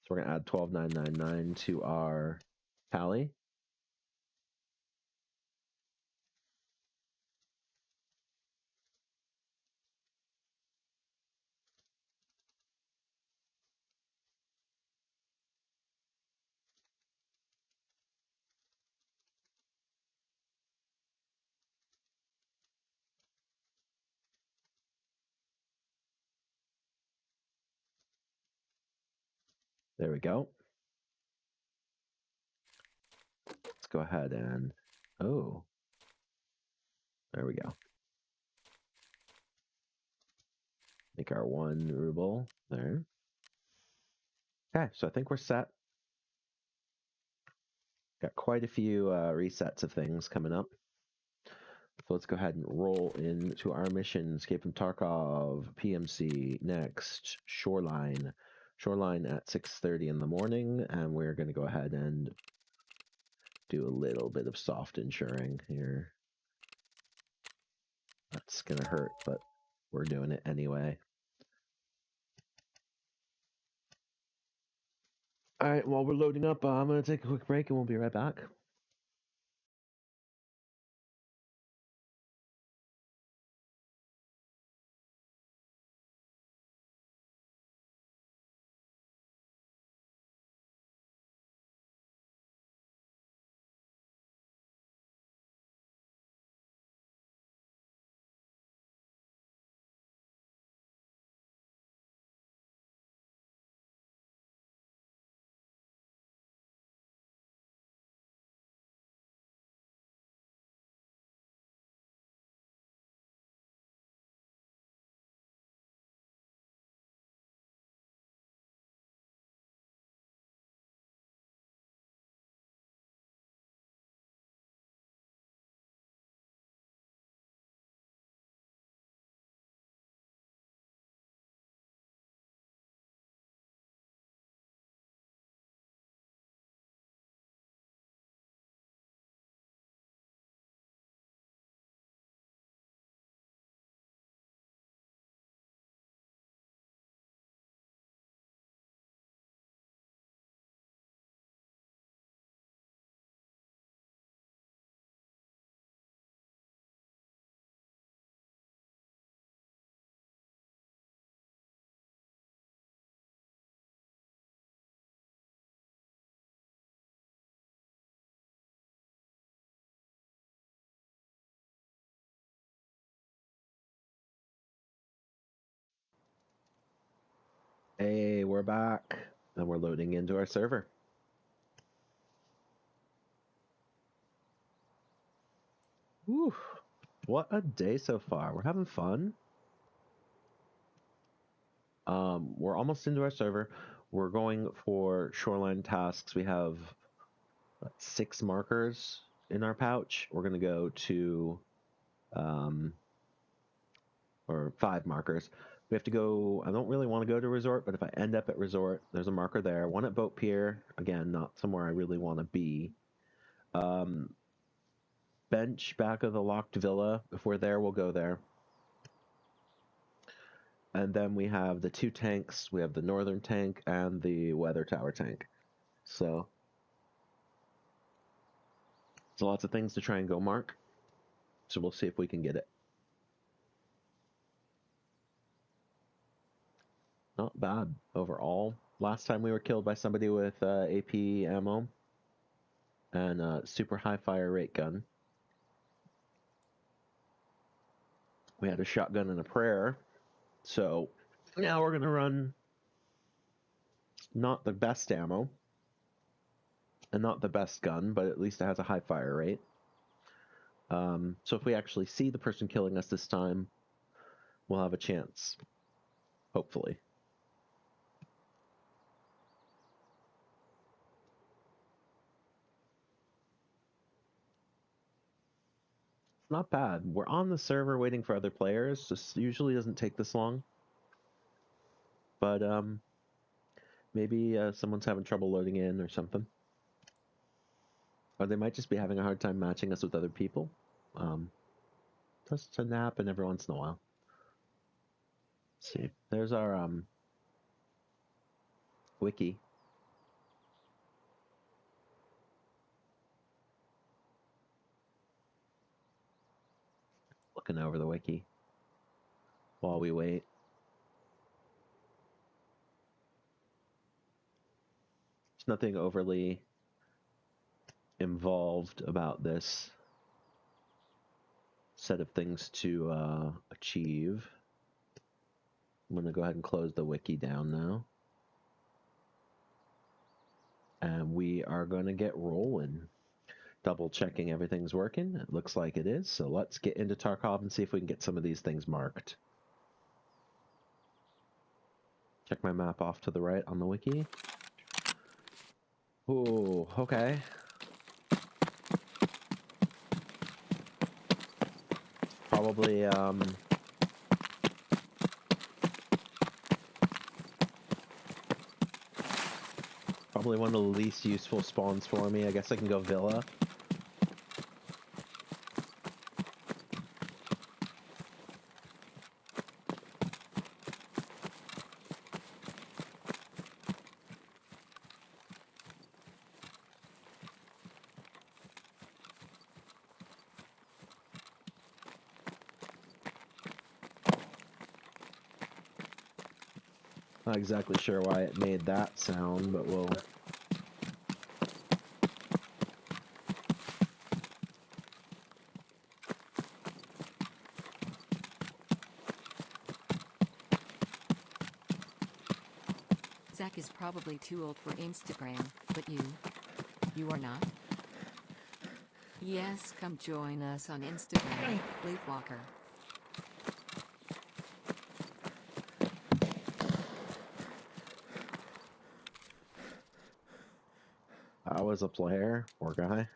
So we're going to add 12,999 to our tally. There we go. Let's go ahead and, oh, there we go. Make our 1 ruble there. Okay, so I think we're set. Got quite a few resets of things coming up. So let's go ahead and roll into our mission. Escape from Tarkov, PMC, next, Shoreline. Shoreline at 6:30 in the morning, and we're going to go ahead and do a little bit of soft insuring here. That's going to hurt, but we're doing it anyway. All right, while we're loading up, I'm going to take a quick break and we'll be right back. Hey, we're back, and we're loading into our server. Whew. What a day so far. We're having fun. We're almost into our server. We're going for shoreline tasks. We have 6 markers in our pouch. We're going to go to, or 5 markers. We have to go, I don't really want to go to resort, but if I end up at resort, there's a marker there. 1 at boat pier. Again, not somewhere I really want to be. Bench back of the locked villa. If we're there, we'll go there. And then we have the 2 tanks. We have the northern tank and the weather tower tank. So lots of things to try and go mark. So we'll see if we can get it. Not bad overall. Last time we were killed by somebody with AP ammo and a super high fire rate gun. We had a shotgun and a prayer. So now we're going to run not the best ammo and not the best gun, but at least it has a high fire rate. So if we actually see the person killing us this time, we'll have a chance. Hopefully. It's not bad. We're on the server waiting for other players. This usually doesn't take this long. But maybe someone's having trouble loading in or something. Or they might just be having a hard time matching us with other people. Just to nap and every once in a while. Let's see. There's our wiki. Looking over the wiki while we wait. There's nothing overly involved about this set of things to achieve. I'm going to go ahead and close the wiki down now. And we are going to get rolling. Double checking everything's working. It looks like it is. So let's get into Tarkov and see if we can get some of these things marked. Check my map off to the right on the wiki. Ooh, okay. Probably, probably one of the least useful spawns for me. I guess I can go Villa. Not exactly sure why it made that sound, but we'll... Zach is probably too old for Instagram, but you are not? Yes, come join us on Instagram, Leaf Walker. I was a player, poor guy.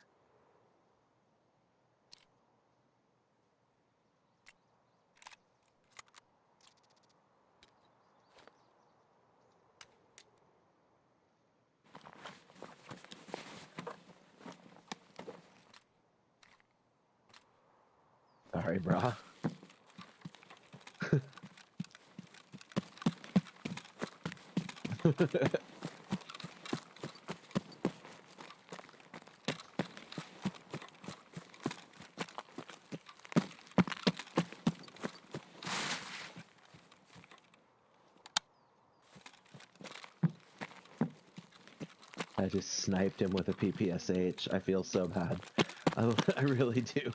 Sorry, brah. I just sniped him with a PPSH. I feel so bad. I really do.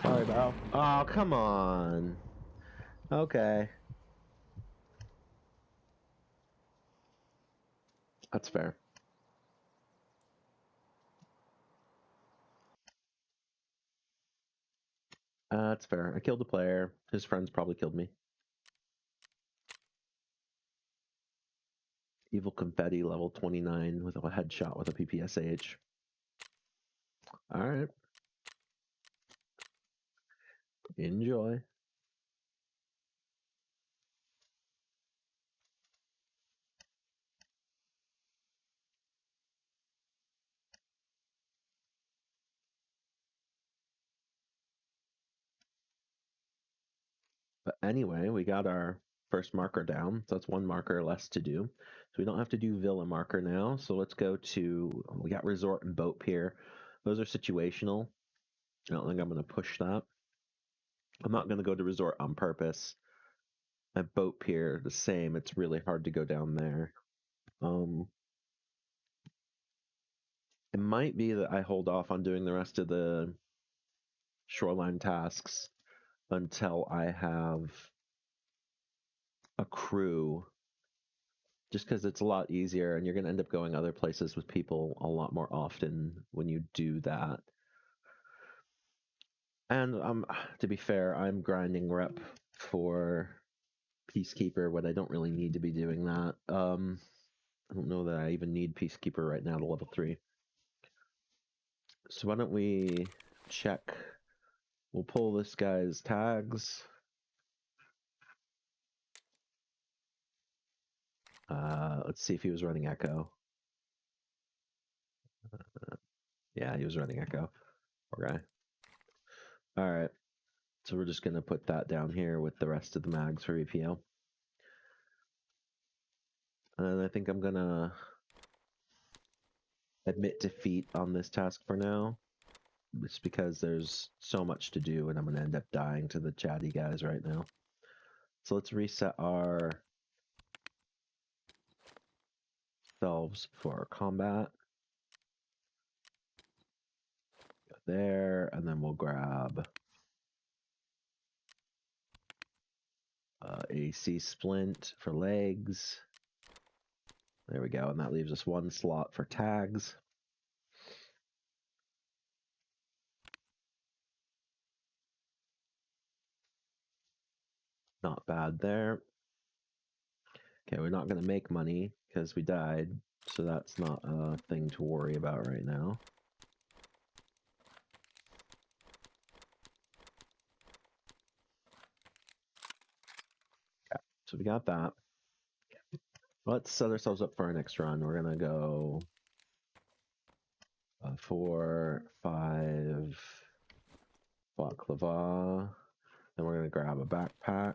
Sorry, bro. Oh, come on. Okay. That's fair. That's fair. I killed the player. His friends probably killed me. Evil Confetti, level 29, with a headshot with a PPSH. Alright. Enjoy. But anyway, we got our first marker down. So that's one marker less to do. So we don't have to do Villa marker now. So let's go to, we got Resort and Boat Pier. Those are situational. I don't think I'm going to push that. I'm not going to go to Resort on purpose. At Boat Pier, the same. It's really hard to go down there. It might be that I hold off on doing the rest of the shoreline tasks until I have a crew, just because it's a lot easier and you're going to end up going other places with people a lot more often when you do that. And to be fair, I'm grinding rep for Peacekeeper when I don't really need to be doing that. I don't know that I even need Peacekeeper right now to level 3. So why don't we check? We'll pull this guy's tags. Let's see if he was running Echo. Yeah, he was running Echo. Okay. All right. So we're just going to put that down here with the rest of the mags for EPO. And I think I'm going to admit defeat on this task for now. It's because there's so much to do and I'm going to end up dying to the chatty guys right now. So let's reset our selves for combat. Go there, and then we'll grab AC Splint for legs. There we go, and that leaves us one slot for tags. Not bad there. Okay, we're not going to make money because we died, so that's not a thing to worry about right now. Okay, so we got that. Let's set ourselves up for our next run. We're going to go 4, 5 baklava. Then we're going to grab a backpack.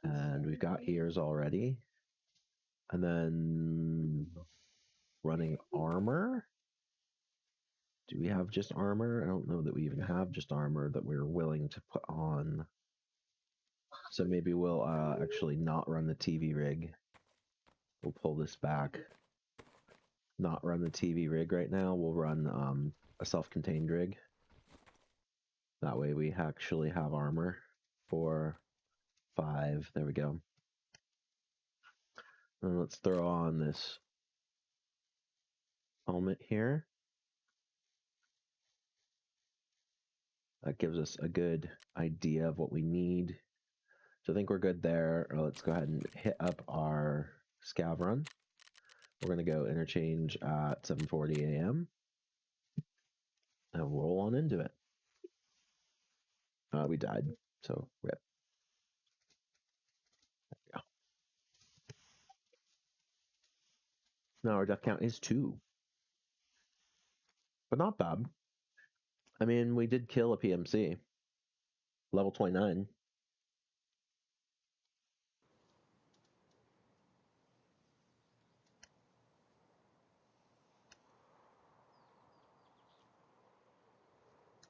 And we've got ears already. And then running armor. Do we have just armor? I don't know that we even have just armor that we're willing to put on. So maybe we'll actually not run the TV rig. We'll pull this back. Not run the TV rig right now. We'll run a self-contained rig. That way we actually have armor. 4, 5. There we go. And let's throw on this helmet here. That gives us a good idea of what we need. So I think we're good there. Let's go ahead and hit up our scav run. We're going to go interchange at 7:40 a.m. and roll on into it. We died, so rip. There we go. Now our death count is 2. But not bad. I mean, we did kill a PMC. Level 29.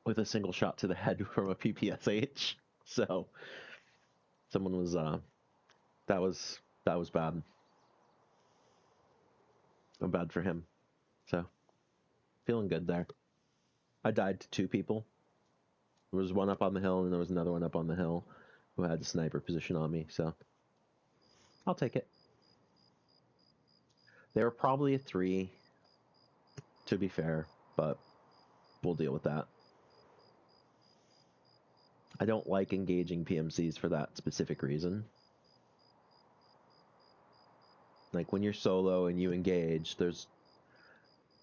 With a single shot to the head from a PPSH. So someone was that was bad. Bad for him. So feeling good there. I died to 2 people. There was one up on the hill, and there was another one up on the hill who had the sniper position on me, so I'll take it. They were probably a 3, to be fair, but we'll deal with that. I don't like engaging PMCs for that specific reason. Like when you're solo and you engage, there's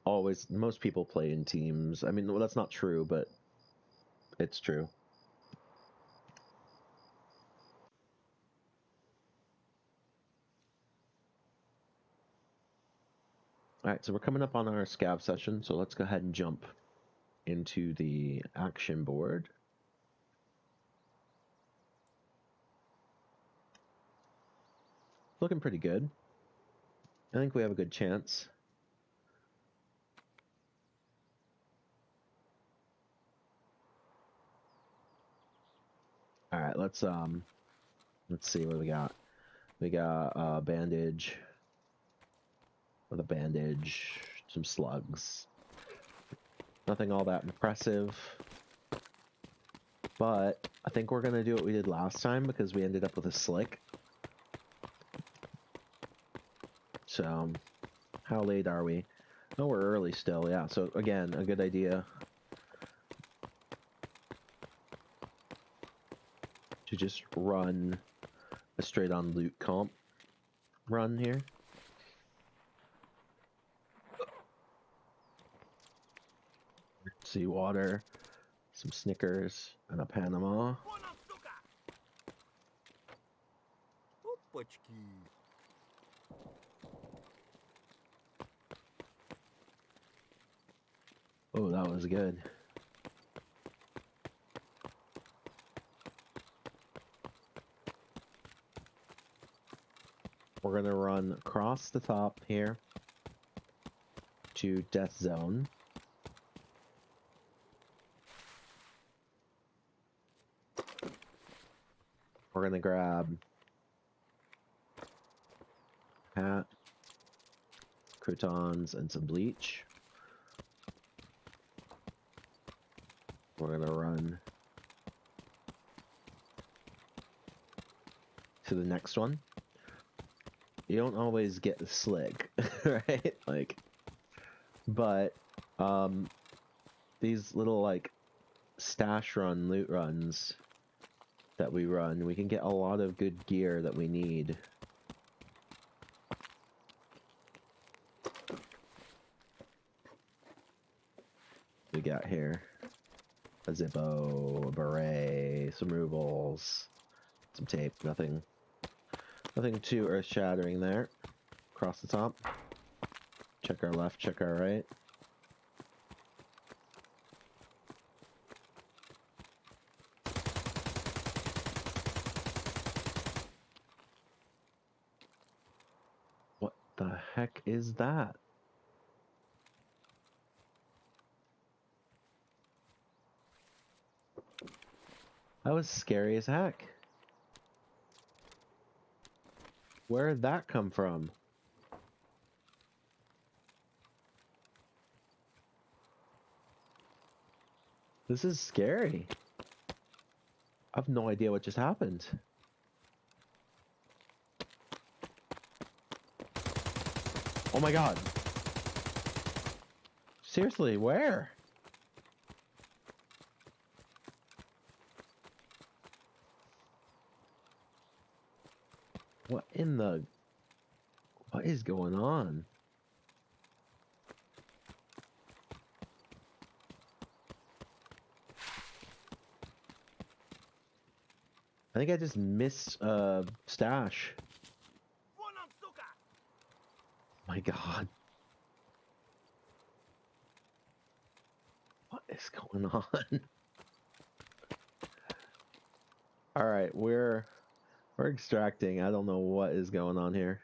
always most people play in teams. I mean, well, that's not true, but it's true. All right, so we're coming up on our scav session, so let's go ahead and jump into the action board. Looking pretty good. I think we have a good chance. All right, let's see what we got. We got a bandage with a bandage, some slugs. Nothing all that impressive. But I think we're gonna do what we did last time because we ended up with a slick. So, how late are we? Oh, we're early still, yeah. So again, a good idea to just run a straight on loot comp run here. Seawater, some Snickers, and a Panama. Oh, that was good. We're going to run across the top here to Death Zone. We're going to grab hat, croutons, and some bleach. We're going to run to the next one. You don't always get the slick, right? Like, but these little like stash run, loot runs that we run, we can get a lot of good gear that we need. We got here a Zippo, a beret, some rubles, some tape, nothing too earth-shattering there. Across the top. Check our left, check our right. What the heck is that? That was scary as heck. Where did that come from? This is scary. I have no idea what just happened. Oh my god. Seriously, where? What in the... What is going on? I think I just missed stash. My god. What is going on? Alright, we're extracting. I don't know what is going on here.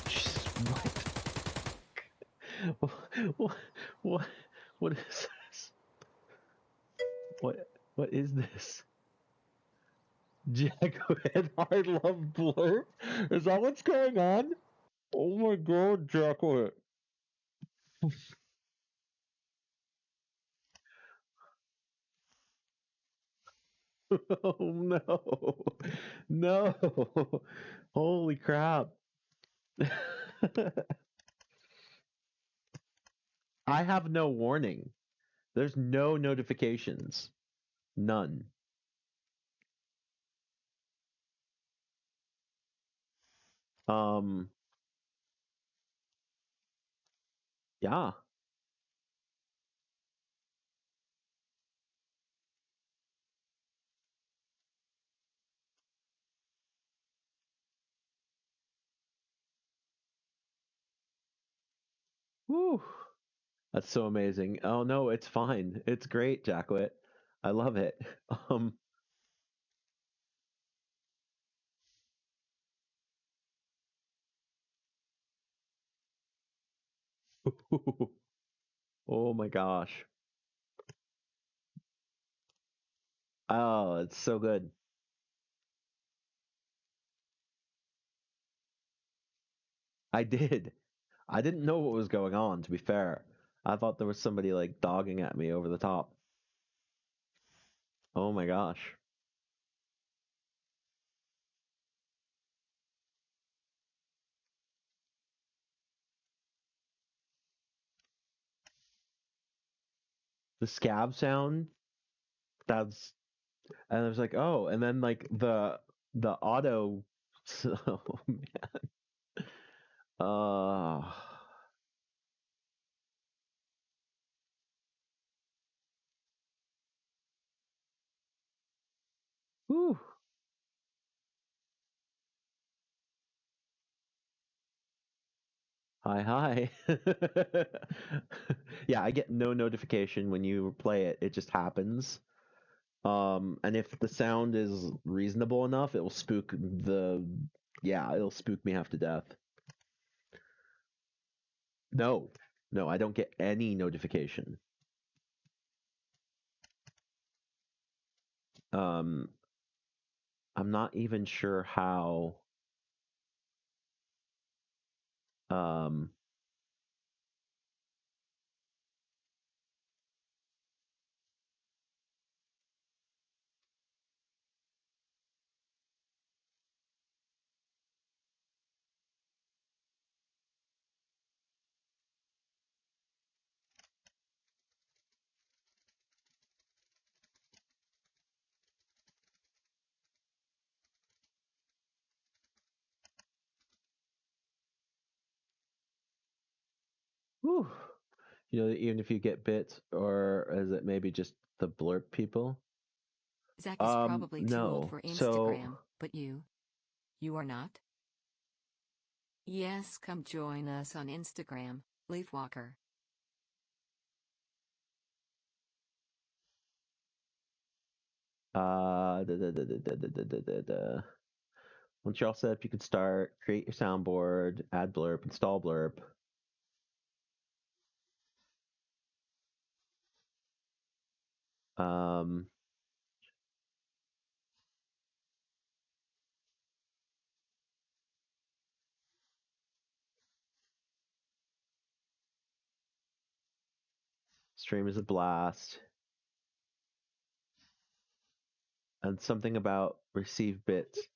Jesus, what is this? What is this? Jackwood Hard Love Blur? Is that what's going on? Oh my god, Jackwood. Oh no. No. Holy crap. I have no warning. There's no notifications. None. Um, yeah. Woo. That's so amazing. Oh no, it's fine. It's great, Jackwit. I love it. Um, oh my gosh. Oh, it's so good. I did. I didn't know what was going on, to be fair. I thought there was somebody like dogging at me over the top. Oh my gosh. The scab sound, that's and I was like, oh, and then like the auto so uh whew. Hi hi. Yeah, I get no notification when you play it. It just happens. And if the sound is reasonable enough, it will spook the yeah, it'll spook me half to death. No. No, I don't get any notification. Um, I'm not even sure how um whew, even if you get bit, or is it maybe just the blurb people? Zach is probably too old No. for So, Instagram, but you are not? Yes, come join us on Instagram, Leafwalker. once you're all set up, you can start, create your soundboard, add blurb, install blurb. Um, stream is a blast. And something about receive bits.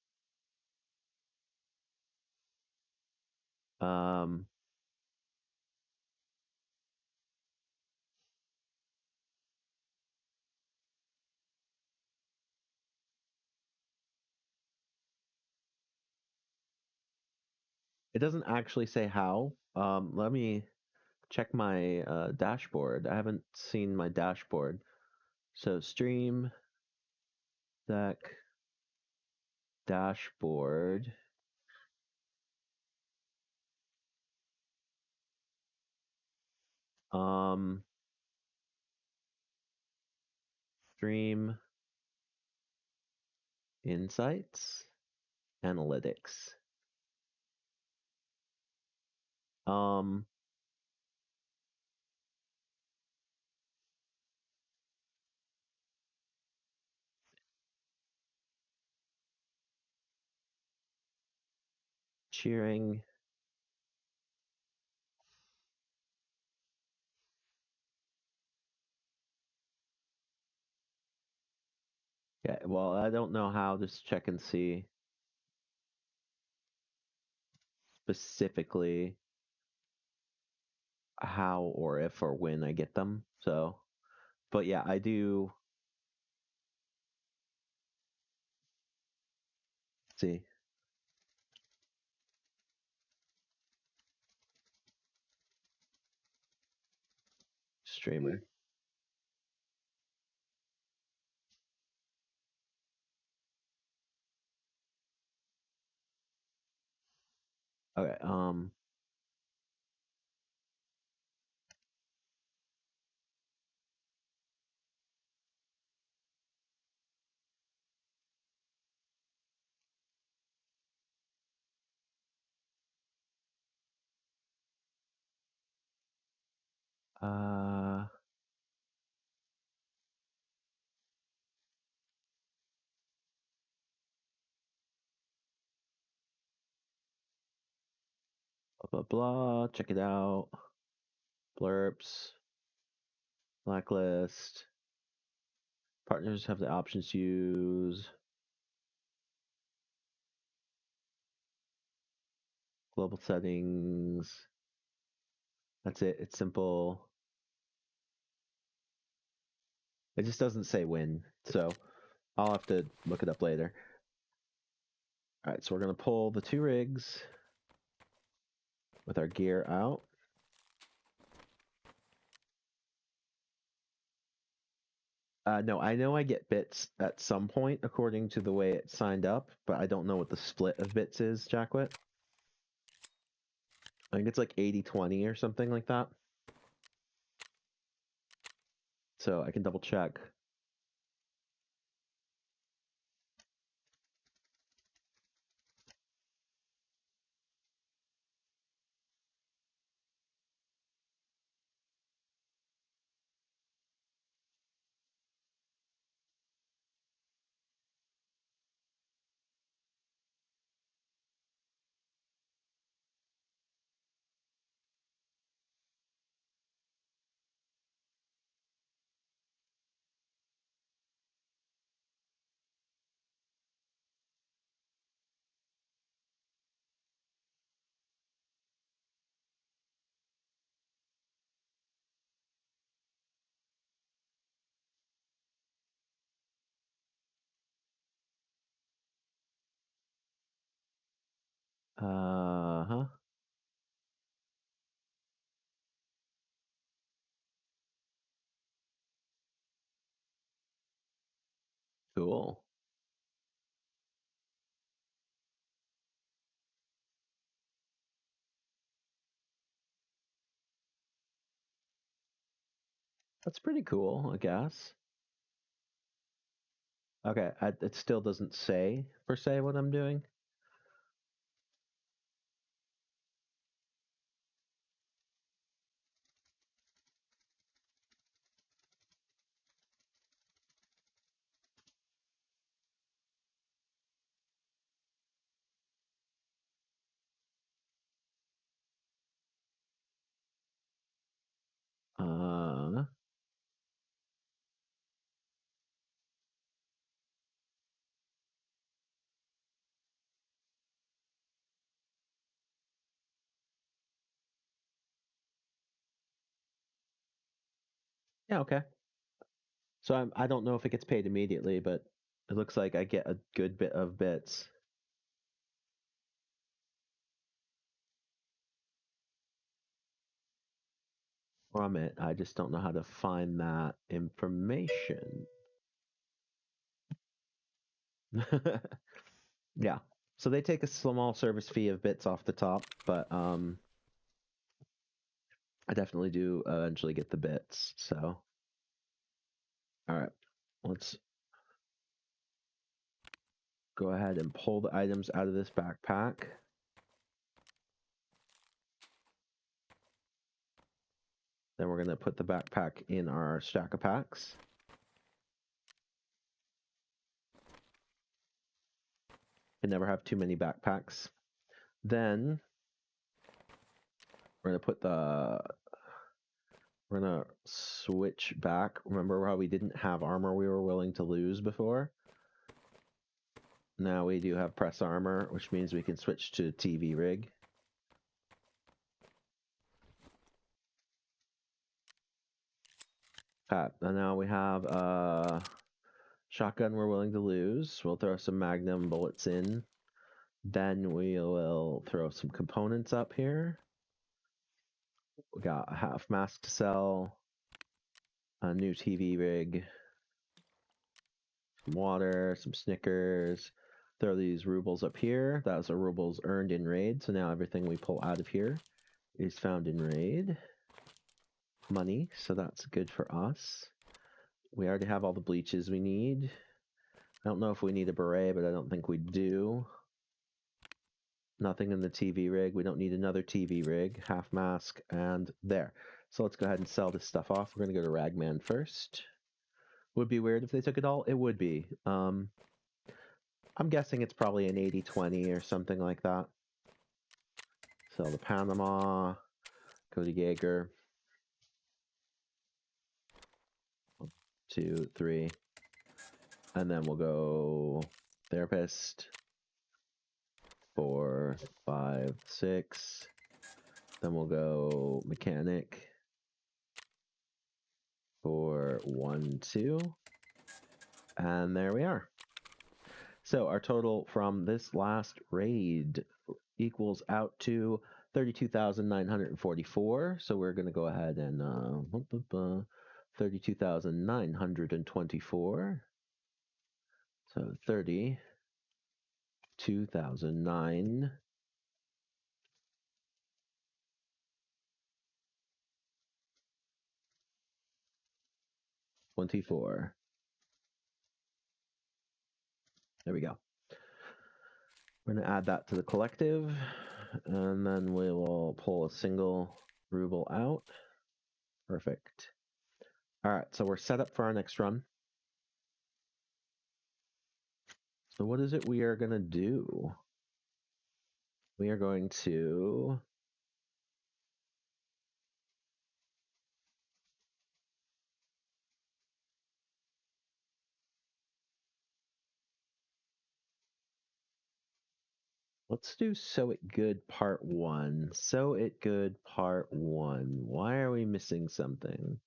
Um, it doesn't actually say how. Let me check my dashboard. I haven't seen my dashboard. So stream deck dashboard. Um, stream insights, analytics. Um, cheering. Yeah, well, I don't know how. Just check and see specifically how or if or when I get them. So, but yeah, I do see. streamer. Okay, uh, blah, blah, blah. Check it out. Blurbs. Blacklist. Partners have the options to use. Global settings. That's it. It's simple. It just doesn't say when, so I'll have to look it up later. All right, so we're going to pull the 2 rigs with our gear out. No, I know I get bits at some point according to the way it's signed up, but I don't know what the split of bits is, Jackwit. I think it's like 80-20 or something like that. So I can double check. Uh-huh. Cool. That's pretty cool, I guess. Okay, it still doesn't say, per se, what I'm doing. Uh, yeah, okay. So I don't know if it gets paid immediately, but it looks like I get a good bit of bits from it. I just don't know how to find that information. Yeah. So they take a small service fee of bits off the top, but I definitely do eventually get the bits. So, all right, let's go ahead and pull the items out of this backpack. Then we're going to put the backpack in our stack of packs. Can never have too many backpacks. Then we're gonna switch back. Remember how we didn't have armor we were willing to lose before? Now we do have press armor, which means we can switch to TV rig. And now we have shotgun we're willing to lose. We'll throw some magnum bullets in. Then we will throw some components up here. We got a half mask to sell. a new TV rig, some water, some Snickers. Throw these rubles up here. That was our rubles earned in raid. So now everything we pull out of here is found in raid money. So that's good for us. We already have all the bleaches we need. I don't know if we need a beret, but I don't think we do. Nothing in the TV rig. We don't need another TV rig. Half mask and there. So let's go ahead and sell this stuff off. We're going to go to Ragman first. Would be weird if they took it all. It would be. I'm guessing it's probably an 80-20 or something like that. Sell the Panama. Go to Jaeger. 1, 2, 3. And then we'll go Therapist. 4, 5, 6. Then we'll go Mechanic. 4, 1, 2. And there we are. So our total from this last raid equals out to 32,944. So we're going to go ahead and 32,924. So 32,924. There we go. We're going to add that to the collective, and then we will pull a single ruble out. Perfect. All right, so we're set up for our next run. So what is it we are going to do? We are going to... Let's do So It Good Part 1. So It Good Part 1. Why are we missing something?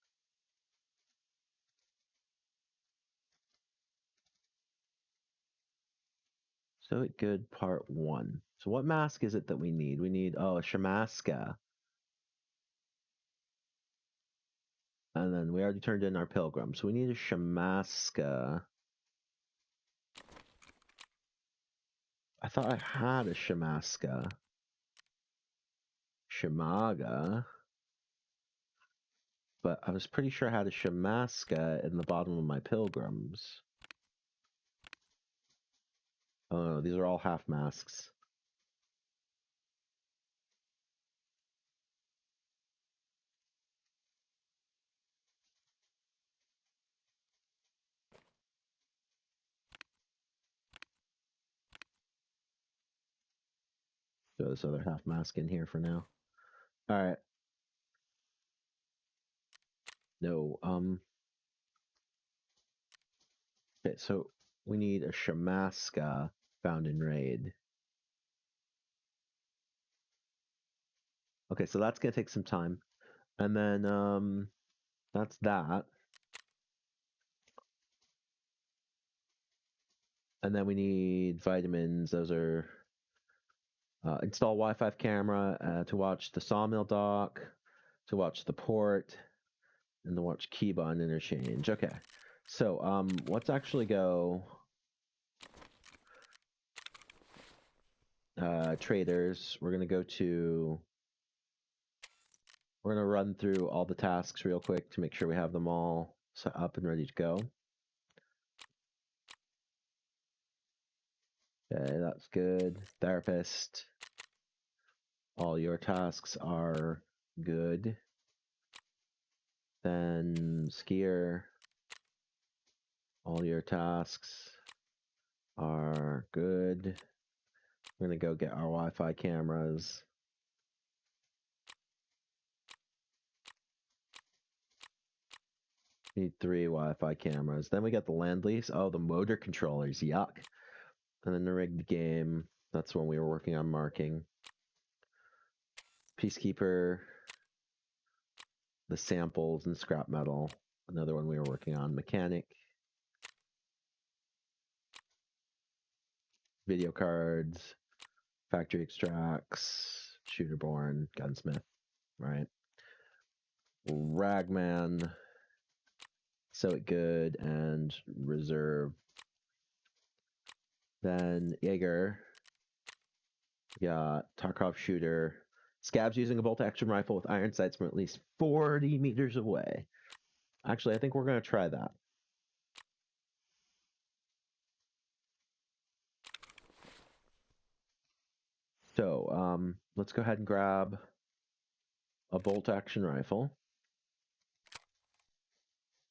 So It Good Part 1. So what mask is it that we need? We need, a Shamaska. And then we already turned in our Pilgrim. So we need a Shamaska. I thought I had a Shamaska. Shamaga. But I was pretty sure I had a Shamaska in the bottom of my Pilgrims. Oh no, these are all half masks. Throw this other half mask in here for now. Alright. No, okay, so we need a Shamaska found in raid. Okay, so that's gonna take some time. And then, that's that. And then we need vitamins. Those are install Wi-Fi camera to watch the sawmill dock, to watch the port, and to watch keybond interchange. Okay, so let's actually go traders. We're gonna go to. We're gonna run through all the tasks real quick to make sure we have them all set up and ready to go. Okay, that's good. Therapist. All your tasks are good. Then skier. All your tasks are good. We're gonna go get our Wi-Fi cameras. Need 3 Wi-Fi cameras. Then we got the land lease. Oh, the motor controllers. Yuck. And then the rigged game. That's when we were working on marking. Peacekeeper. The samples and scrap metal. Another one we were working on. Mechanic. Video cards. Factory extracts. Shooterborn. Gunsmith. Right. Ragman. Soviet good and reserve. Then Jaeger. Got Tarkov shooter. Scabs using a bolt action rifle with iron sights from at least 40 meters away. Actually, I think we're going to try that. So, let's go ahead and grab a bolt action rifle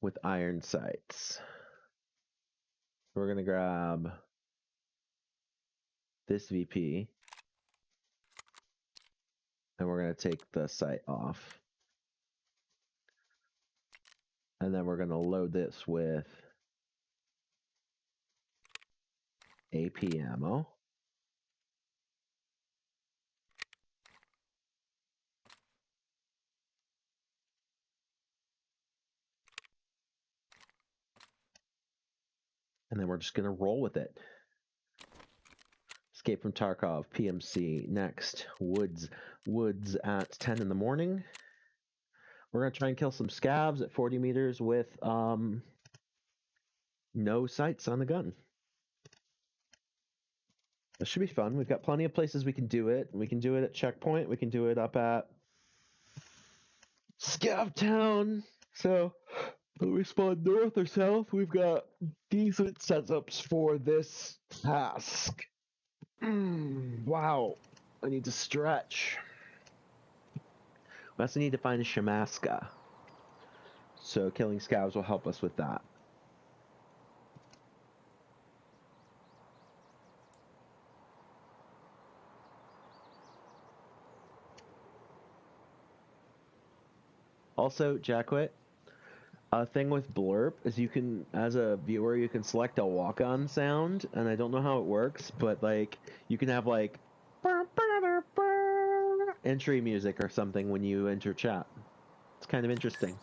with iron sights. We're going to grab this VP, and we're going to take the sight off. And then we're going to load this with AP ammo. And then we're just going to roll with it. Escape from Tarkov, PMC, next. Woods at 10 in the morning. We're going to try and kill some scabs at 40 meters with no sights on the gun. This should be fun. We've got plenty of places we can do it. We can do it at Checkpoint. We can do it up at Scab Town. So, when we spawn north or south, we've got decent setups for this task. Wow. I need to stretch. We also need to find a Shamaska. So killing scabs will help us with that. Also, Jackwit, a thing with Blurp is you can, as a viewer, you can select a walk-on sound, and I don't know how it works, but like you can have like entry music or something when you enter chat. It's kind of interesting.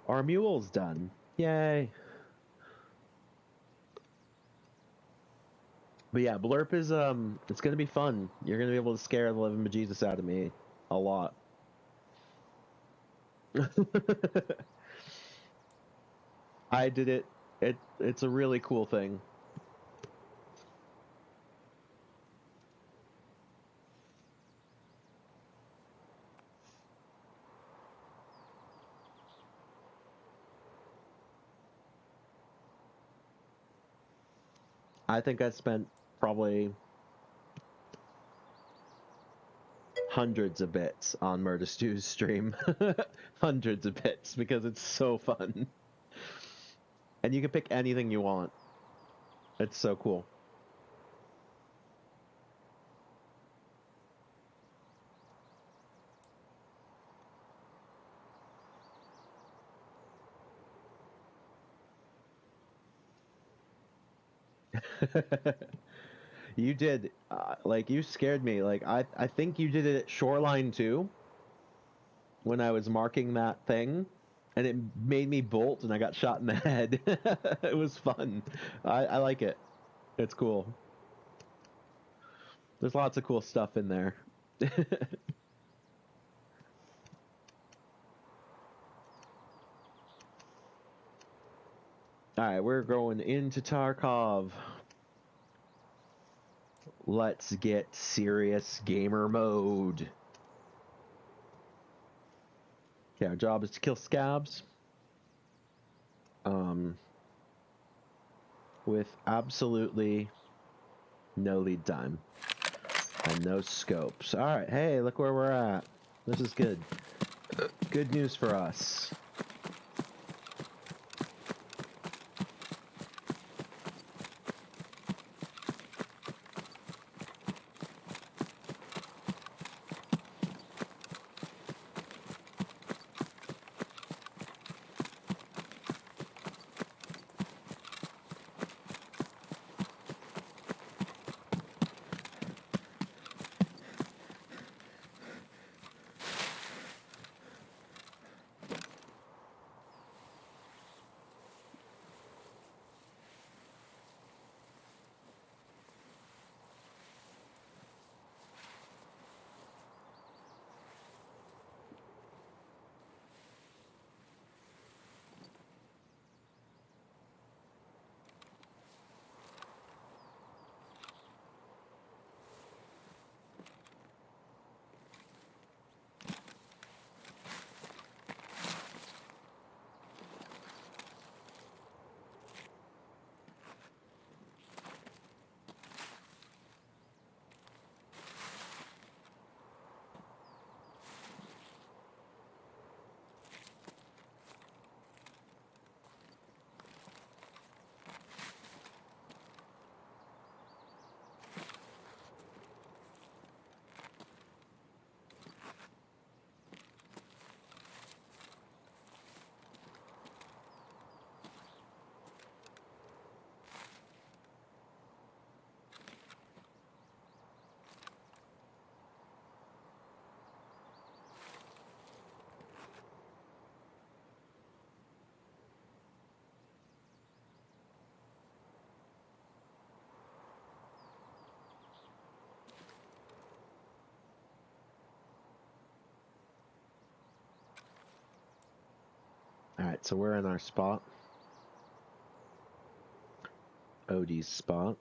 Our mule's done. Yay. But yeah, Blurp is it's gonna be fun. You're gonna be able to scare the living bejesus out of me a lot. I did it. It's a really cool thing. I think I spent probably hundreds of bits on Murder Stew's stream. Hundreds of bits, because it's so fun. And you can pick anything you want. It's so cool. You did, like, you scared me. Like, I think you did it at Shoreline too, when I was marking that thing, and it made me bolt, and I got shot in the head. It was fun. I like it. It's cool. There's lots of cool stuff in there. Alright, we're going into Tarkov. Let's get serious gamer mode. Okay, our job is to kill scabs. With absolutely no lead time. And no scopes. Alright, hey, look where we're at. This is good. Good news for us. Alright, so we're in our spot. Odie's spot.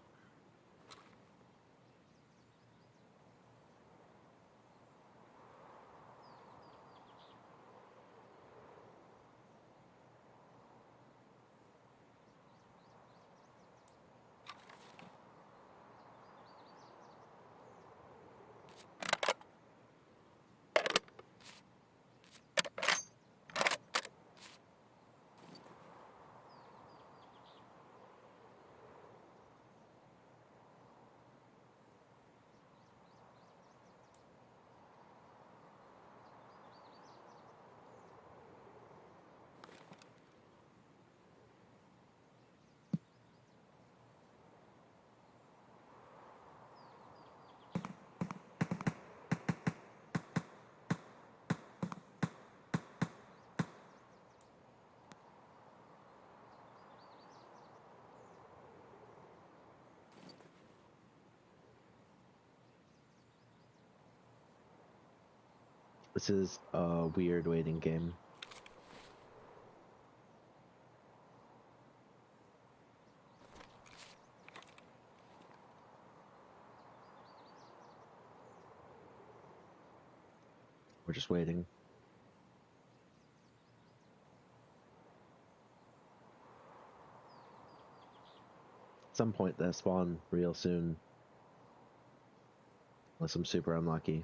This is a weird waiting game. We're just waiting. At some point they'll spawn real soon. Unless I'm super unlucky.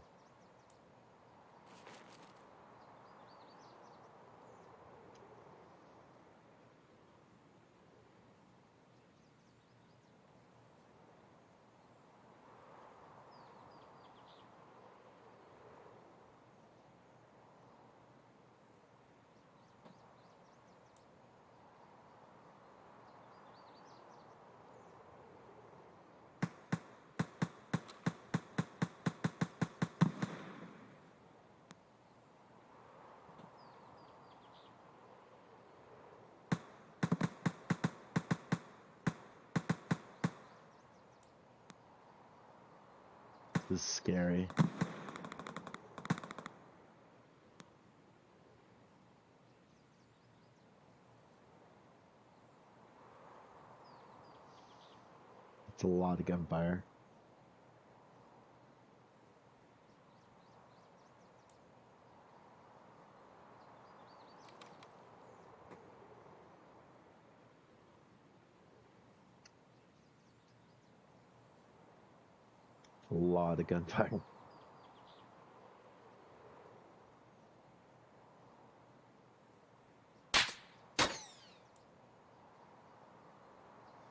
This is scary. It's a lot of gunfire. A lot of gunfire.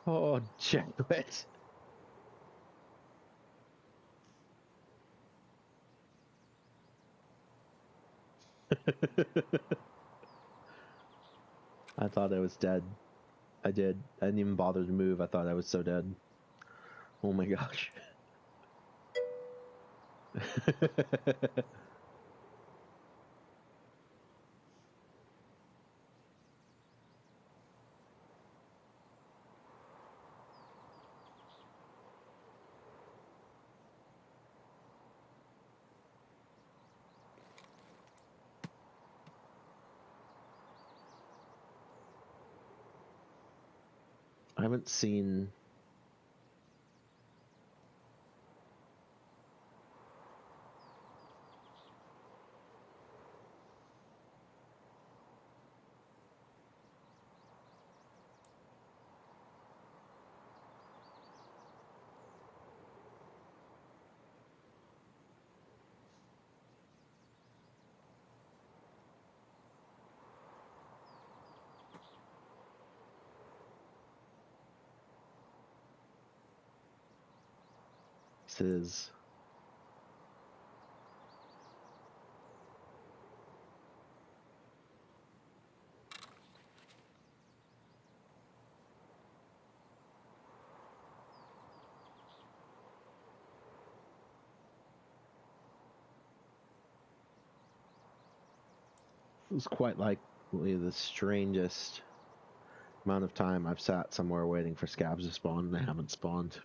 Oh, Janet. I thought I was dead. I did. I didn't even bother to move. I thought I was so dead. Oh my gosh. I haven't seen. This is. It was quite likely the strangest amount of time I've sat somewhere waiting for scabs to spawn and they haven't spawned.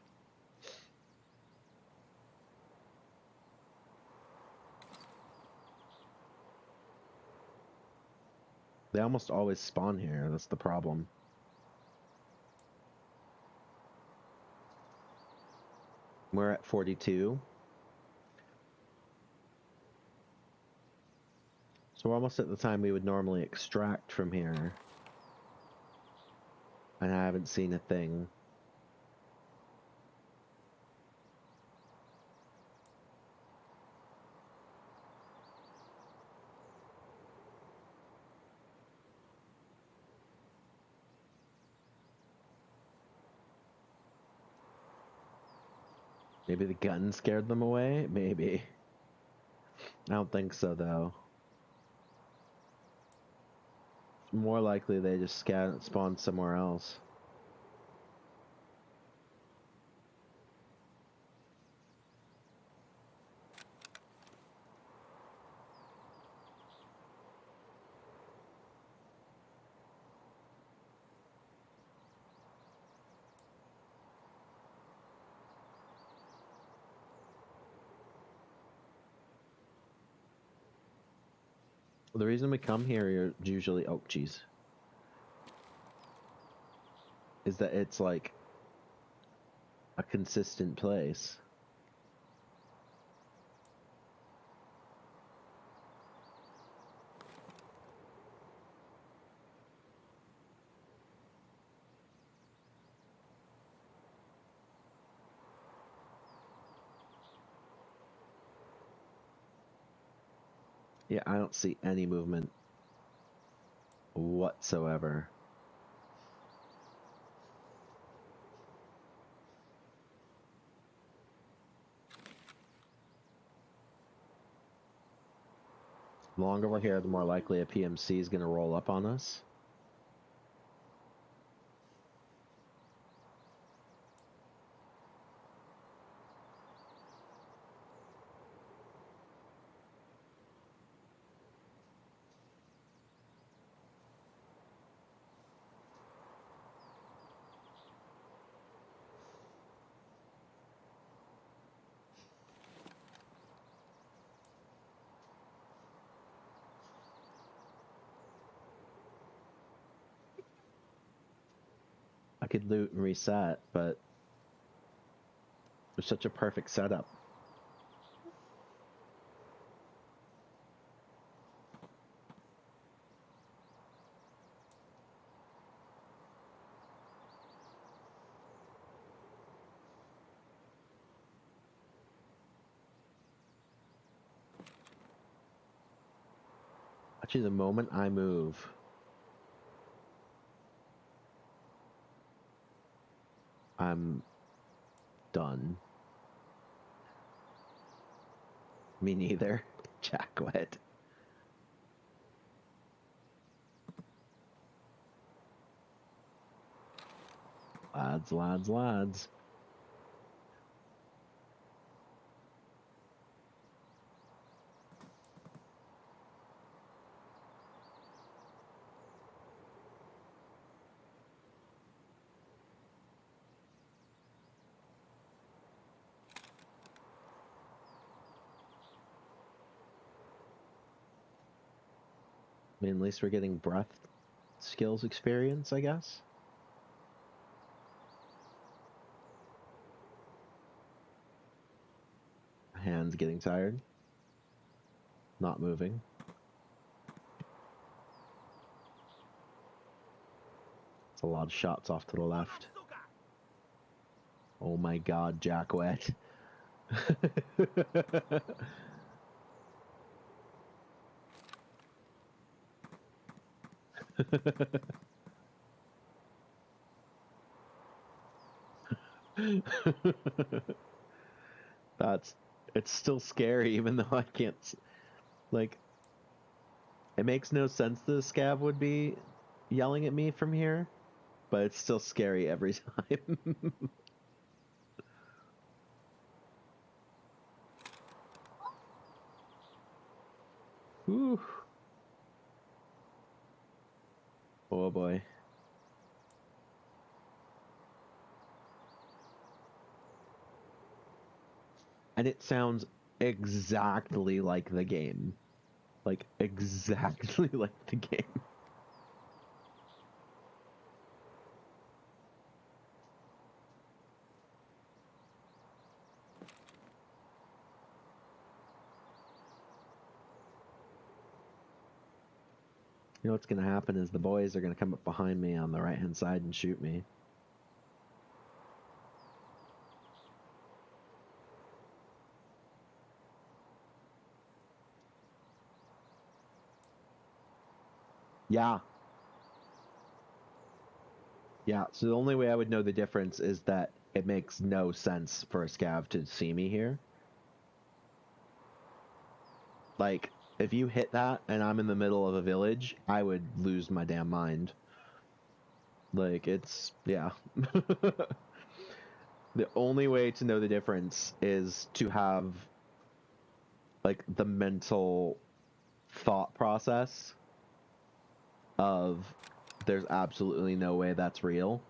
They almost always spawn here. That's the problem. We're at 42. So we're almost at the time we would normally extract from here. And I haven't seen a thing. Maybe the gun scared them away? Maybe. I don't think so, though. It's more likely they just spawned somewhere else. The reason we come here usually, oh jeez, is that it's like a consistent place. Yeah, I don't see any movement whatsoever. The longer we're here, the more likely a PMC is going to roll up on us. I could loot and reset, but it's such a perfect setup. Actually, the moment I move, I'm done. Me neither. Jackwet. Lads, lads, lads. I mean, at least we're getting breath skills experience, I guess. Hands getting tired. Not moving. It's a lot of shots off to the left. Oh my god, Jackwet. It's still scary even though I can't, like, it makes no sense that a scav would be yelling at me from here, but it's still scary every time. Whew. Oh boy. And it sounds exactly like the game. Like, exactly like the game. You know what's gonna happen is the boys are gonna come up behind me on the right-hand side and shoot me. Yeah. Yeah, so the only way I would know the difference is that it makes no sense for a scav to see me here. Like, if you hit that and I'm in the middle of a village, I would lose my damn mind. Like, it's, yeah. The only way to know the difference is to have, like, the mental thought process of there's absolutely no way that's real.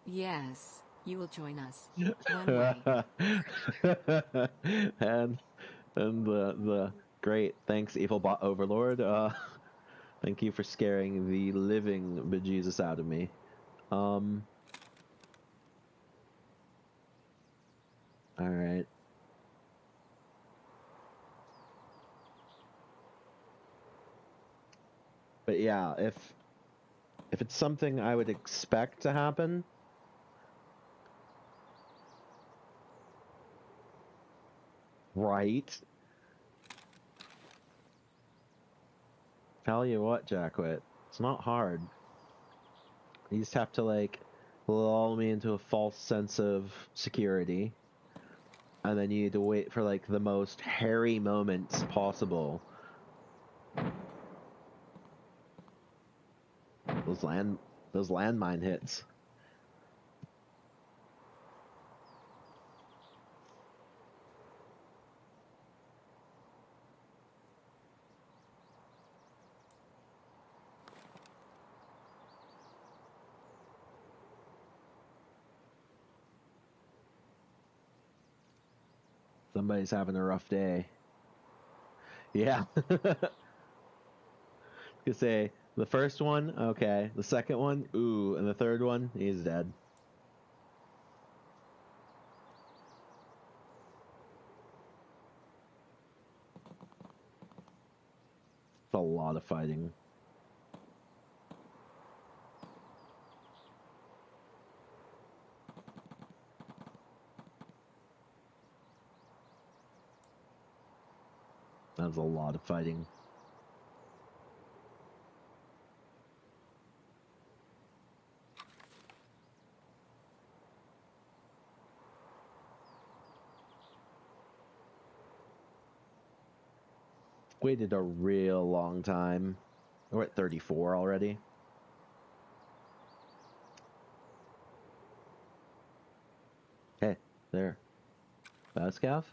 Yes, you will join us. One way. and the great thanks, evil bot overlord. Thank you for scaring the living bejesus out of me. All right. But yeah, if it's something I would expect to happen, right? Tell you what, Jackwit, it's not hard. You just have to like lull me into a false sense of security, and then you need to wait for like the most hairy moments possible. Those landmine hits. Somebody's having a rough day. Yeah. Could say the first one, okay. The second one, ooh, and the third one, he's dead. It's a lot of fighting. That's a lot of fighting. Waited a real long time. We're at 34 already. Hey, there. Bascav?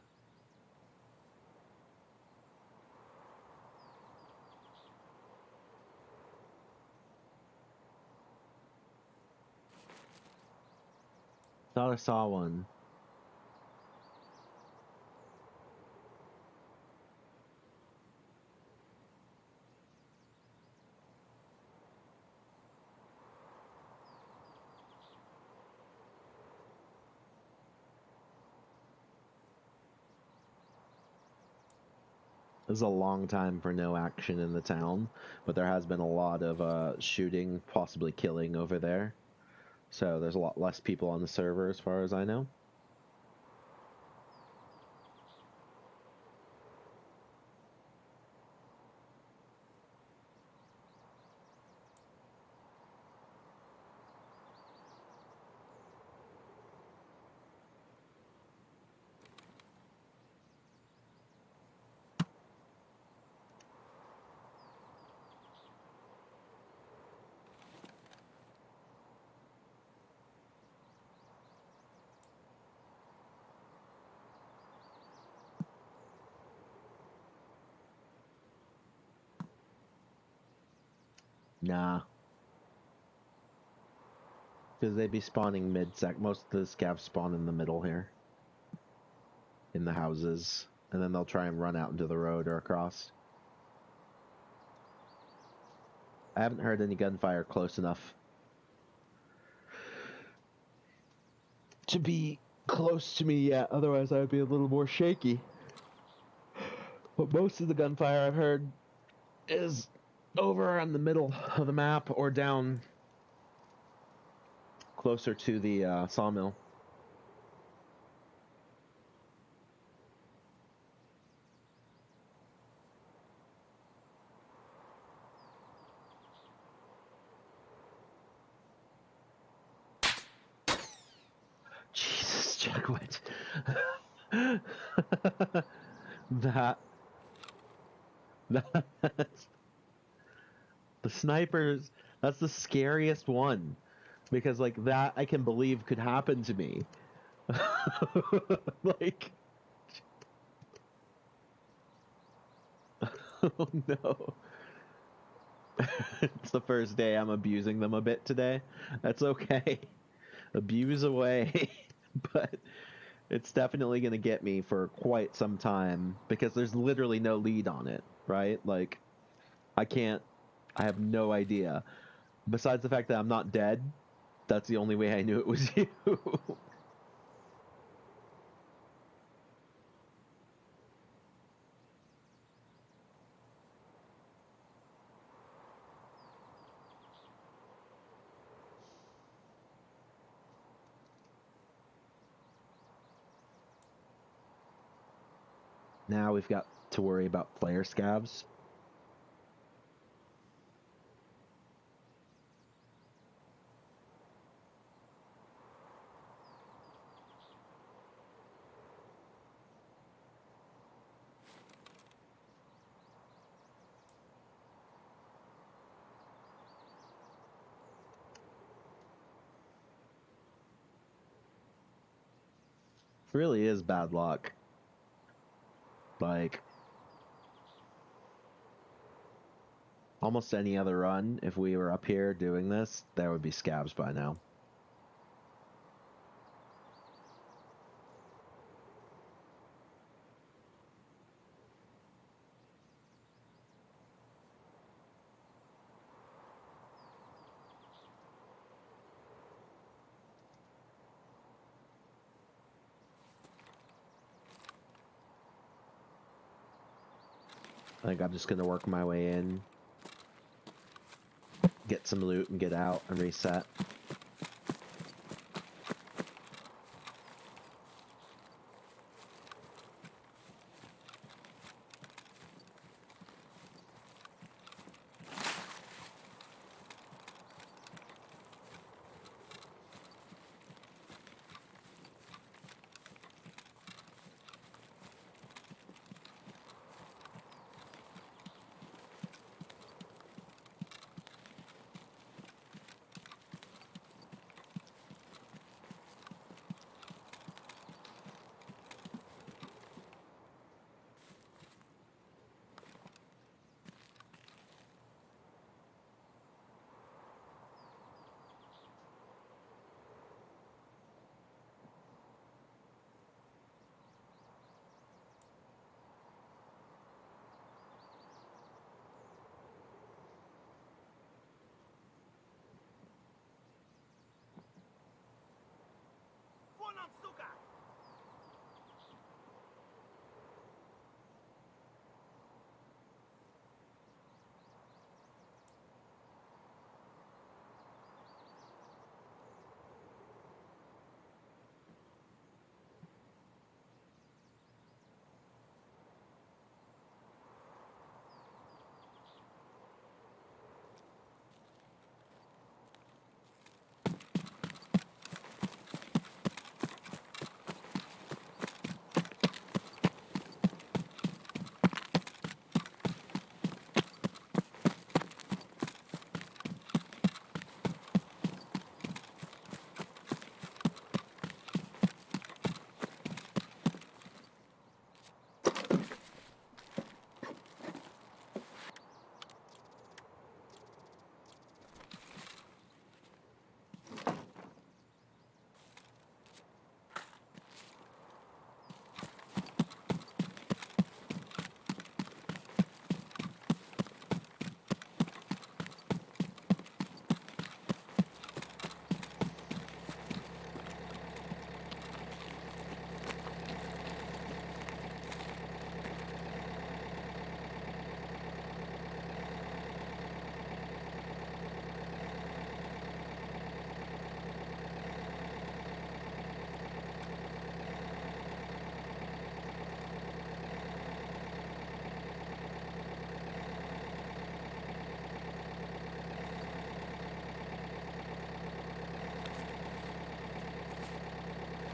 Thought I saw one. This is a long time for no action in the town, but there has been a lot of shooting, possibly killing over there. So there's a lot less people on the server as far as I know. Nah. Because they'd be spawning mid-sec. Most of the scavs spawn in the middle here. In the houses. And then they'll try and run out into the road or across. I haven't heard any gunfire close enough to be close to me yet. Otherwise, I would be a little more shaky. But most of the gunfire I've heard is over on the middle of the map or down closer to the sawmill. Jesus, Jackwit. that that's the snipers. That's the scariest one because like that I can believe could happen to me. Like, oh no. It's the first day I'm abusing them a bit today. That's okay. Abuse away. But it's definitely going to get me for quite some time because there's literally no lead on it, right? Like, I have no idea. Besides the fact that I'm not dead, that's the only way I knew it was you. Now we've got to worry about player scavs. Really is bad luck. Like, almost any other run, if we were up here doing this, there would be scavs by now. I think I'm just going to work my way in, get some loot, and get out and reset.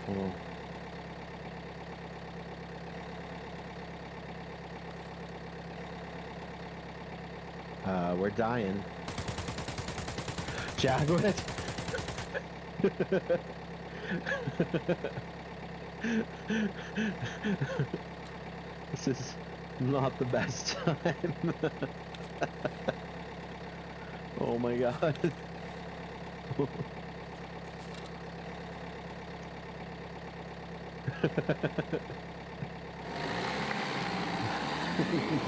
Oh. We're dying. Jaguar. This is not the best time. Oh my god.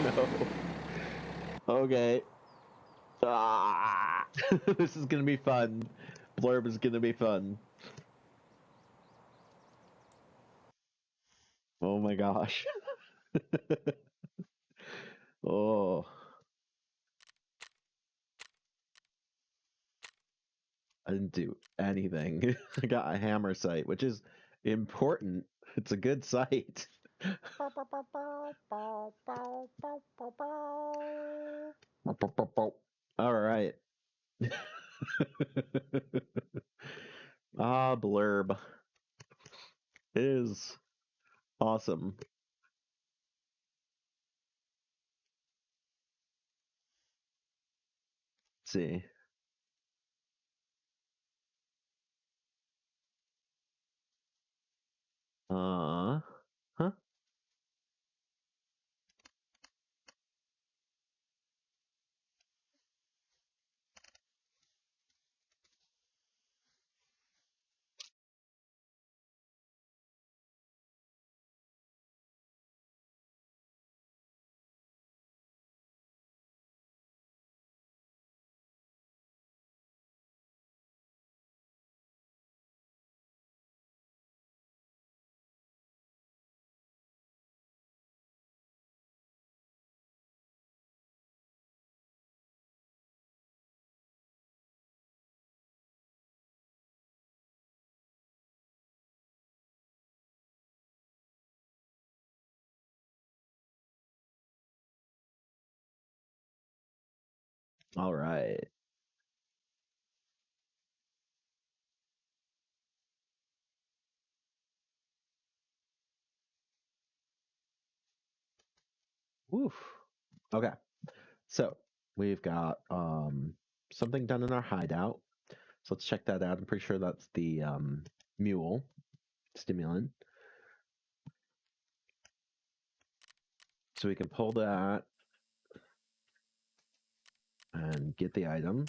No. Okay. Ah! This is gonna be fun. Blurb is gonna be fun. Oh my gosh. Oh, I didn't do anything. I got a hammer sight, which is important. It's a good sight. All right. Blurb is awesome. Let's see. Huh? All right. Woof. Okay. So we've got something done in our hideout. So let's check that out. I'm pretty sure that's the mule stimulant. So we can pull that and get the item.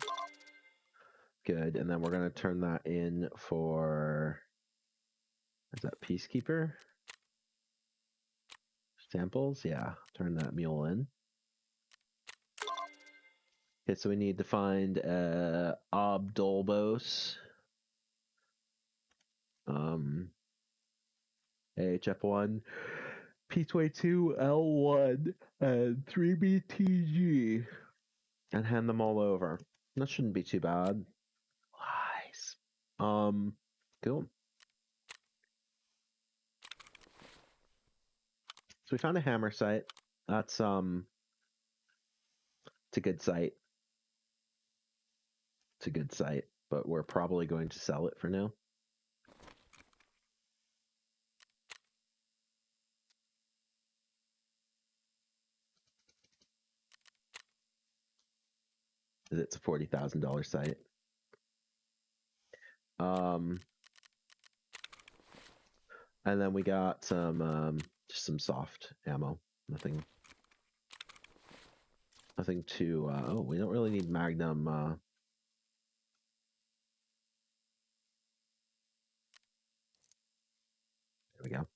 Good. And then we're going to turn that in for, is that Peacekeeper? Samples? Yeah. Turn that mule in. Okay, so we need to find Obdolbos. AHF1, P22, L1, and 3BTG. And hand them all over. That shouldn't be too bad. Nice. Cool. So we found a hammer site. That's it's a good site. It's a good site, but we're probably going to sell it for now. It's a $40,000 site. And then we got some just some soft ammo. Nothing too oh, we don't really need Magnum there we go.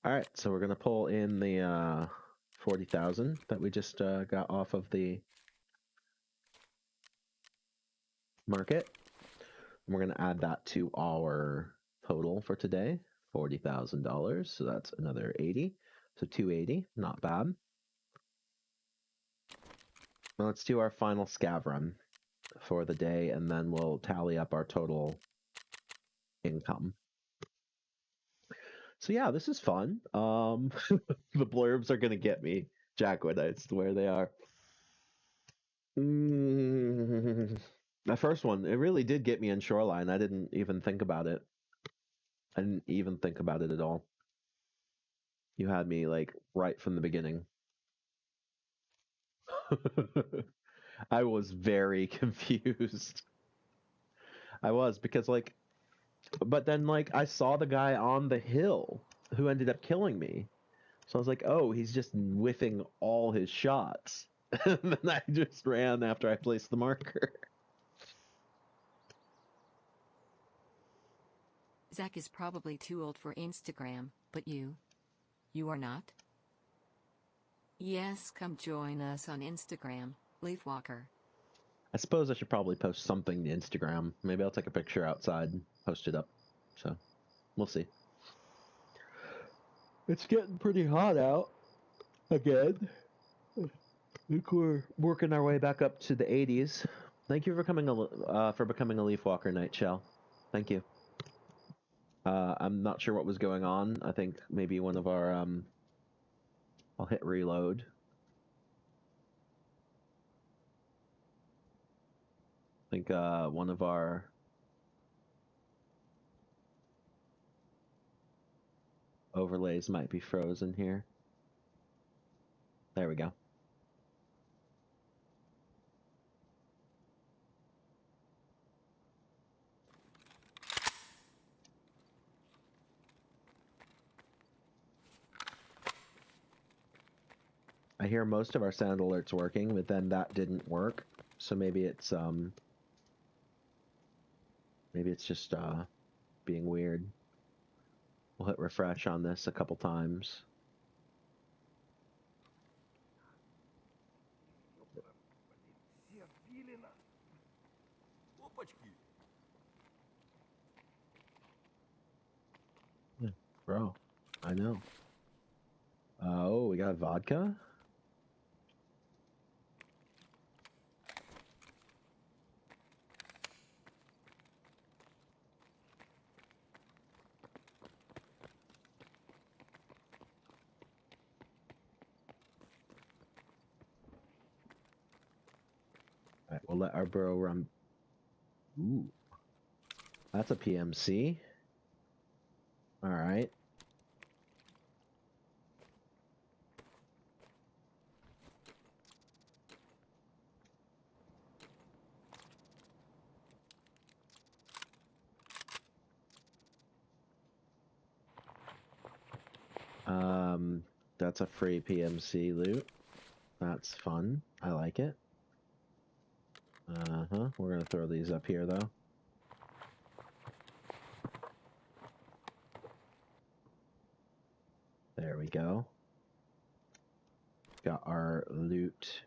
All right, so we're gonna pull in the 40,000 that we just got off of the market. And we're gonna add that to our total for today, $40,000. So that's another 80. So 280, not bad. Now let's do our final scav run for the day, and then we'll tally up our total income. So yeah, this is fun. The blurbs are gonna get me. Jackwood, I swear they are. The first one, it really did get me in Shoreline. I didn't even think about it. I didn't even think about it at all. You had me like right from the beginning. I was very confused. I was because like, but then like I saw the guy on the hill who ended up killing me. So I was like, oh, he's just whiffing all his shots. And then I just ran after I placed the marker. Zach is probably too old for Instagram, but you are not? Yes, come join us on Instagram, Leafwalker. I suppose I should probably post something to Instagram. Maybe I'll take a picture outside and post it up. So we'll see. It's getting pretty hot out again. I think we're working our way back up to the 80s. Thank you for becoming a Leaf Walker, Night Shell. Thank you. I'm not sure what was going on. I think maybe one of our I'll hit reload. I think one of our overlays might be frozen here. There we go. I hear most of our sound alerts working, but then that didn't work. So maybe it's just being weird. We'll hit refresh on this a couple times. Yeah, bro, I know. Oh, we got vodka? All right, we'll let our bro run. Ooh, that's a PMC. All right. That's a free PMC loot. That's fun. I like it. We're gonna throw these up here though. There we go. Got our loot.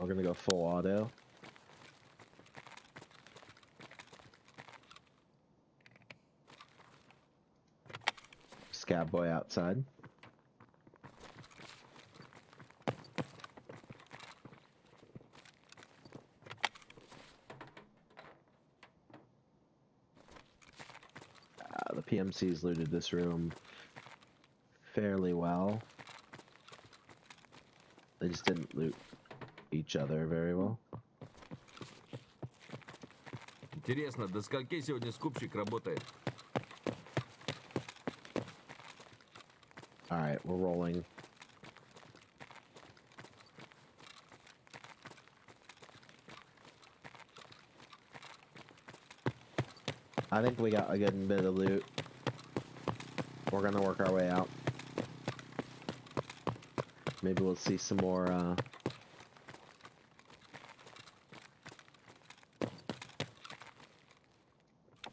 We're gonna go full auto. Scab boy outside. The PMCs looted this room fairly well. They just didn't loot each other very well. Интересно, до скольки сегодня скупщик работает? All right, we're rolling. I think we got a good bit of loot. We're gonna work our way out. Maybe we'll see some more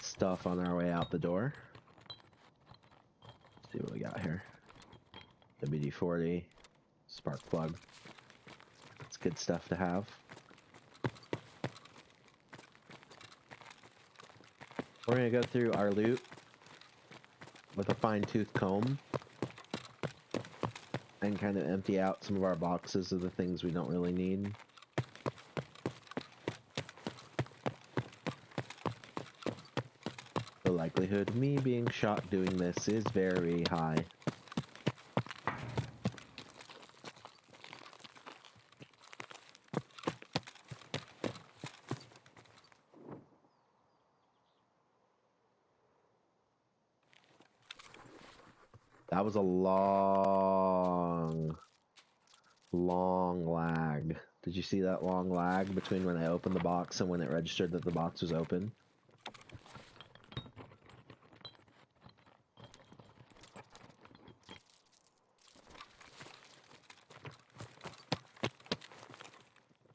stuff on our way out the door. Let's see what we got here. WD-40, spark plug. It's good stuff to have. We're gonna go through our loot with a fine-tooth comb and kind of empty out some of our boxes of the things we don't really need. So like likelihood of me being shot doing this is very high. That was a long lag. Did you see that long lag between when I opened the box and when it registered that the box was open?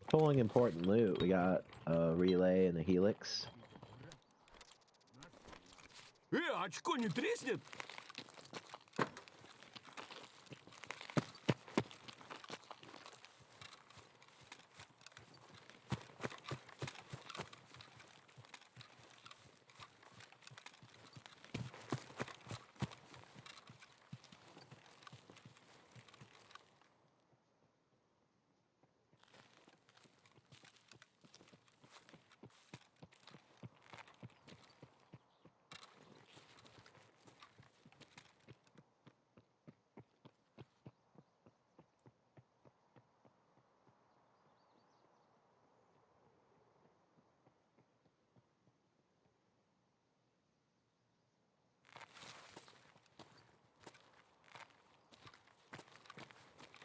Pulling important loot. We got a relay and a helix. Очко не треснет?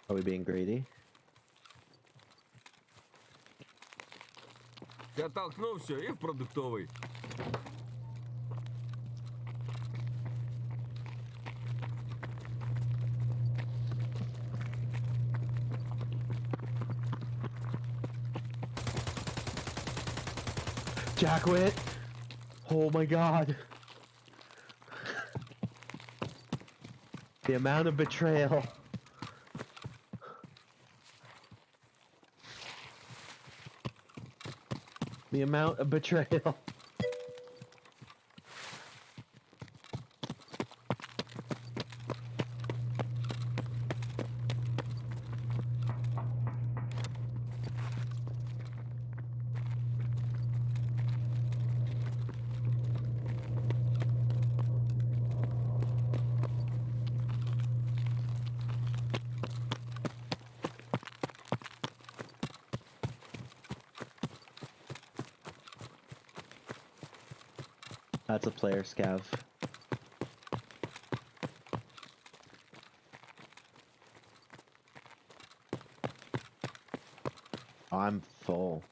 Are we being greedy? Я толкнул все и в продуктовый. Jackwit! Oh my god! The amount of betrayal. The amount of betrayal. That's a player scav. I'm full.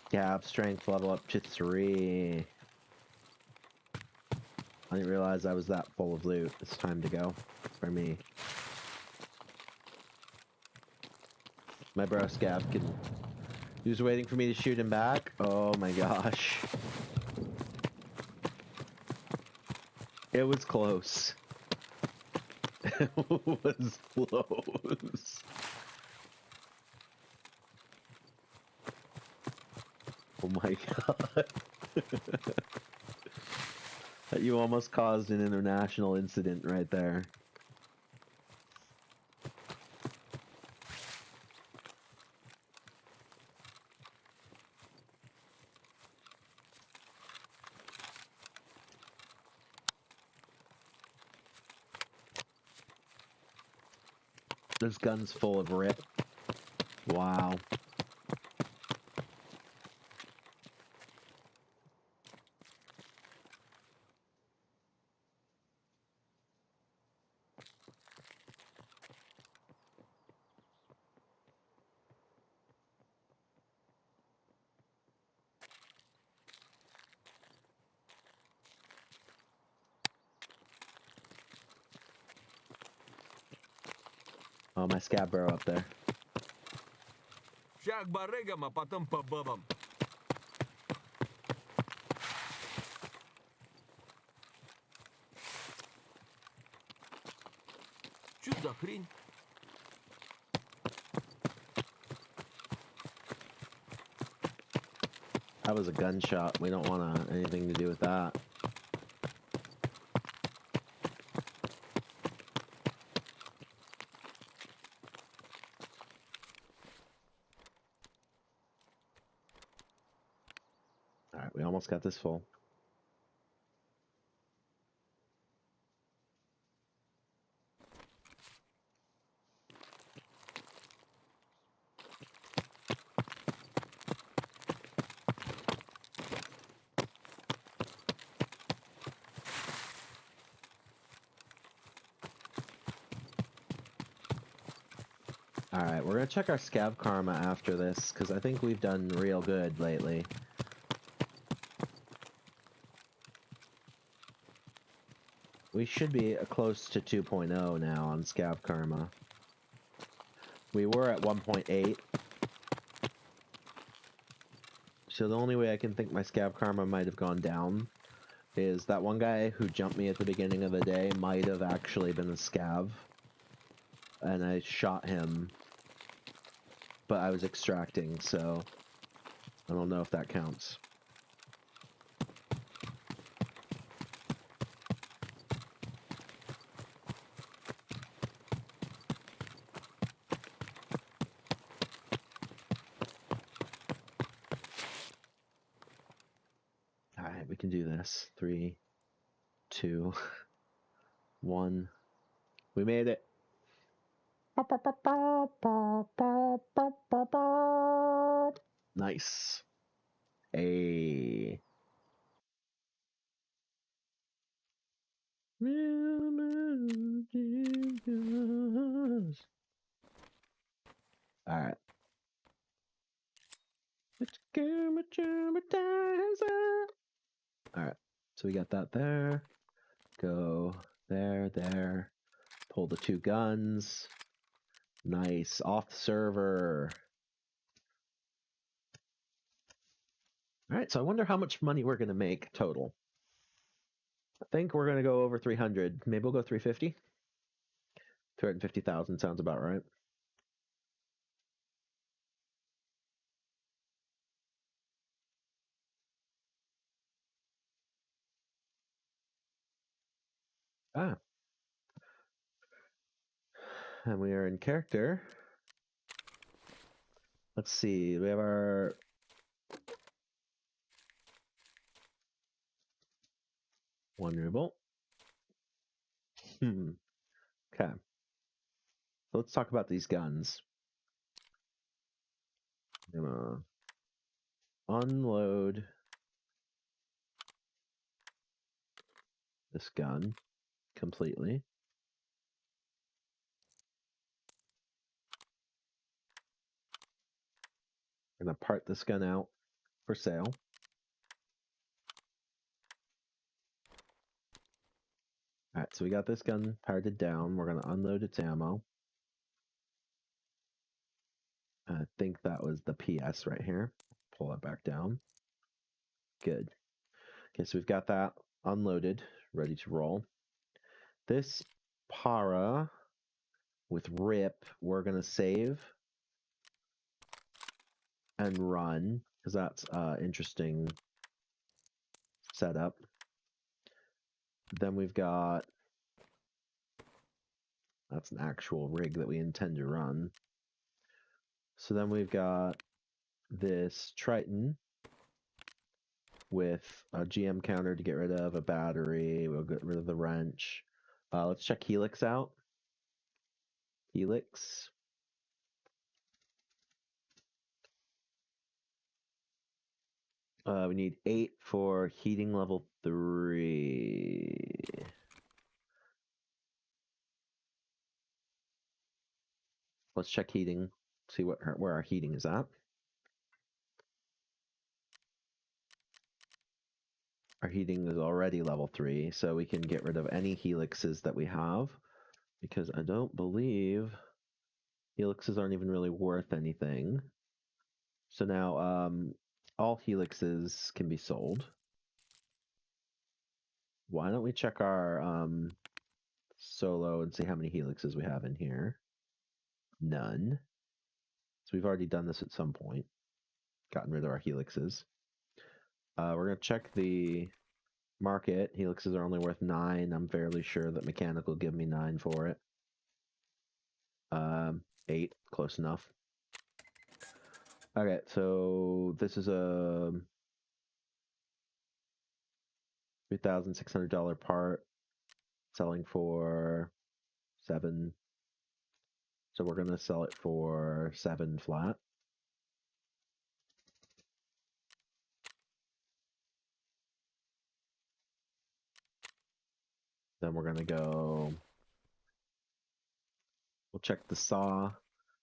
Scav strength level up to 3. I didn't realize I was that full of loot. It's time to go for me. My bro Scav can... He was waiting for me to shoot him back. Oh my gosh. It was close. It was close. Oh my god. You almost caused an international incident right there. This gun's full of rip. Wow. Oh, my scab bro up there. Ща к барыгам, а потом по бабам. Чё за хрень? That was a gunshot. We don't want anything to do with that. All right, we almost got this full. Alright, we're gonna check our scav karma after this, because I think we've done real good lately. We should be close to 2.0 now on scav karma. We were at 1.8. So the only way I can think my scav karma might have gone down is that one guy who jumped me at the beginning of the day might have actually been a scav. And I shot him, but I was extracting, so I don't know if that counts. Alright, we can do this. 3, 2, 1. We made it. Nice. A. Alright. Alright. So we got that there. Go there, there. Pull the 2 guns. Nice. Off the server. Alright, so I wonder how much money we're going to make total. I think we're going to go over 300. Maybe we'll go 350? 250,000 sounds about right. Ah. And we are in character. Let's see. We have our... One ruble. Okay. So let's talk about these guns. I'm gonna unload this gun completely. I'm gonna part this gun out for sale. Alright, so we got this gun parted down. We're gonna unload its ammo. I think that was the PS right here. Pull it back down. Good. Okay, so we've got that unloaded, ready to roll. This para with rip, we're gonna save and run, because that's interesting setup. Then we've got, that's an actual rig that we intend to run. So then we've got this Triton with a GM counter to get rid of, a battery, we'll get rid of the wrench. Let's check Helix out. Helix. We need 8 for heating level 3. Let's check heating, see where our heating is at. Our heating is already level 3, so we can get rid of any helixes that we have, because I don't believe helixes aren't even really worth anything. So now all helixes can be sold. Why don't we check our solo and see how many helixes we have in here? None. So we've already done this at some point. Gotten rid of our helixes. We're going to check the market. Helixes are only worth 9. I'm fairly sure that mechanic will give me 9 for it. 8. Close enough. Okay, so this is a $3,600 part, selling for 7. So we're gonna sell it for 7 flat. Then we're gonna go. We'll check the saw.